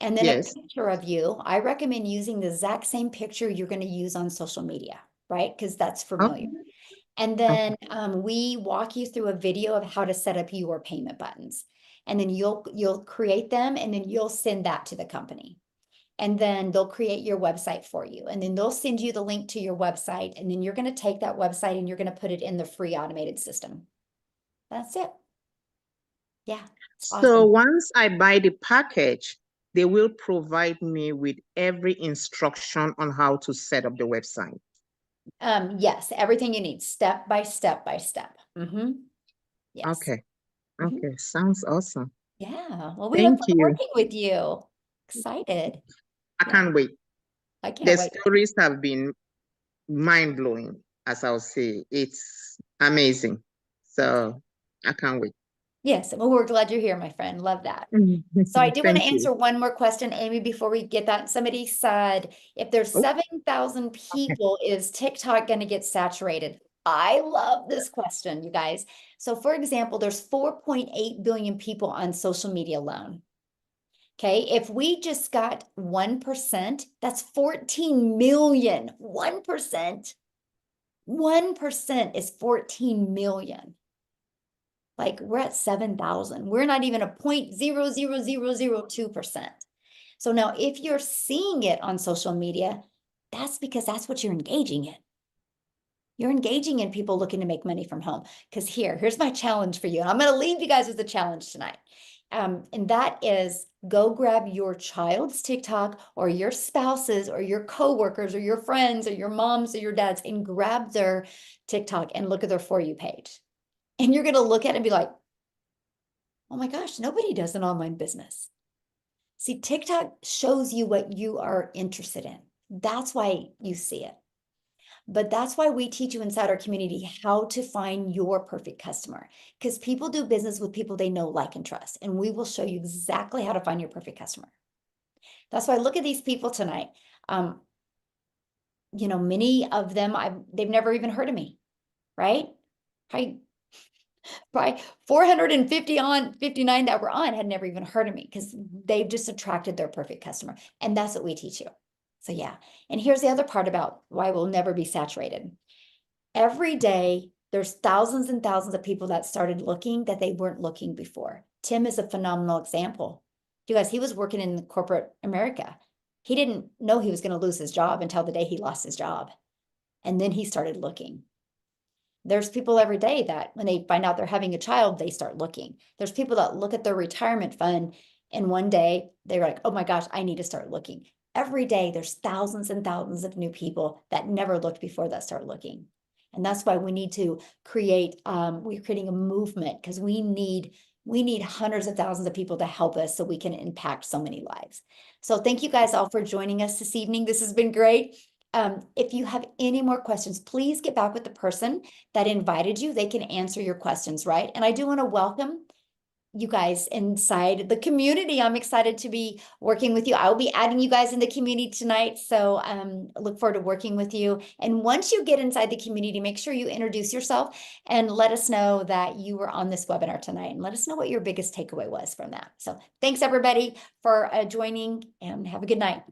And then Yes. a picture of you. I recommend using the exact same picture you're going to use on social media, right? Because that's familiar. Okay. And then we walk you through a video of how to set up your payment buttons. And then you'll create them and then you'll send that to the company. And then they'll create your website for you. And then they'll send you the link to your website. And then you're going to take that website and you're going to put it in the free automated system. That's it. Yeah. So Awesome. once I buy the package, they will provide me with every instruction on how to set up the website. Yes, everything you need, step by step by step. Yes. Okay. Okay. Sounds awesome. Yeah. Well, we look Thank forward to you. working with you. Excited. I can't wait. I can't The wait. stories have been mind-blowing, as I'll say. It's amazing. So I can't wait. Yes. Well, we're glad you're here, my friend. Love that. So I do want to Thank you. answer one more question, Amy, before we get that. Somebody said, if there's Oh. 7,000 people, is TikTok going to get saturated? I love this question, you guys. So for example, there's 4.8 billion people on social media alone. Okay, if we just got 1%, that's 14 million. 1%. 1% is 14 million. Like we're at 7,000. We're not even a 0.00002%. So now if you're seeing it on social media, that's because that's what you're engaging in. You're engaging in people looking to make money from home. Because here's my challenge for you. And I'm going to leave you guys with a challenge tonight. And that is go grab your child's TikTok or your spouse's or your coworkers or your friends or your moms or your dads and grab their TikTok and look at their For You page. And you're going to look at it and be like, oh my gosh, nobody does an online business. See, TikTok shows you what you are interested in. That's why you see it. But that's why we teach you inside our community how to find your perfect customer, because people do business with people they know, like, and trust. And we will show you exactly how to find your perfect customer. That's why I look at these people tonight. You know, many of them, they've never even heard of me, right? Probably 459 that were on had never even heard of me because they've just attracted their perfect customer. And that's what we teach you. So yeah. And here's the other part about why we'll never be saturated. Every day, there's thousands and thousands of people that started looking that they weren't looking before. Tim is a phenomenal example. You guys, he was working in corporate America. He didn't know he was going to lose his job until the day he lost his job. And then he started looking. There's people every day that when they find out they're having a child, they start looking. There's people that look at their retirement fund and one day they're like, oh my gosh, I need to start looking. Every day there's thousands and thousands of new people that never looked before that start looking. And that's why we need to create, we're creating a movement because we need hundreds of thousands of people to help us so we can impact so many lives. So thank you guys all for joining us this evening. This has been great. If you have any more questions, please get back with the person that invited you. They can answer your questions, right? And I do want to welcome you guys inside the community. I'm excited to be working with you. I will be adding you guys in the community tonight. So look forward to working with you. And once you get inside the community, make sure you introduce yourself and let us know that you were on this webinar tonight and let us know what your biggest takeaway was from that. So thanks everybody for joining and have a good night.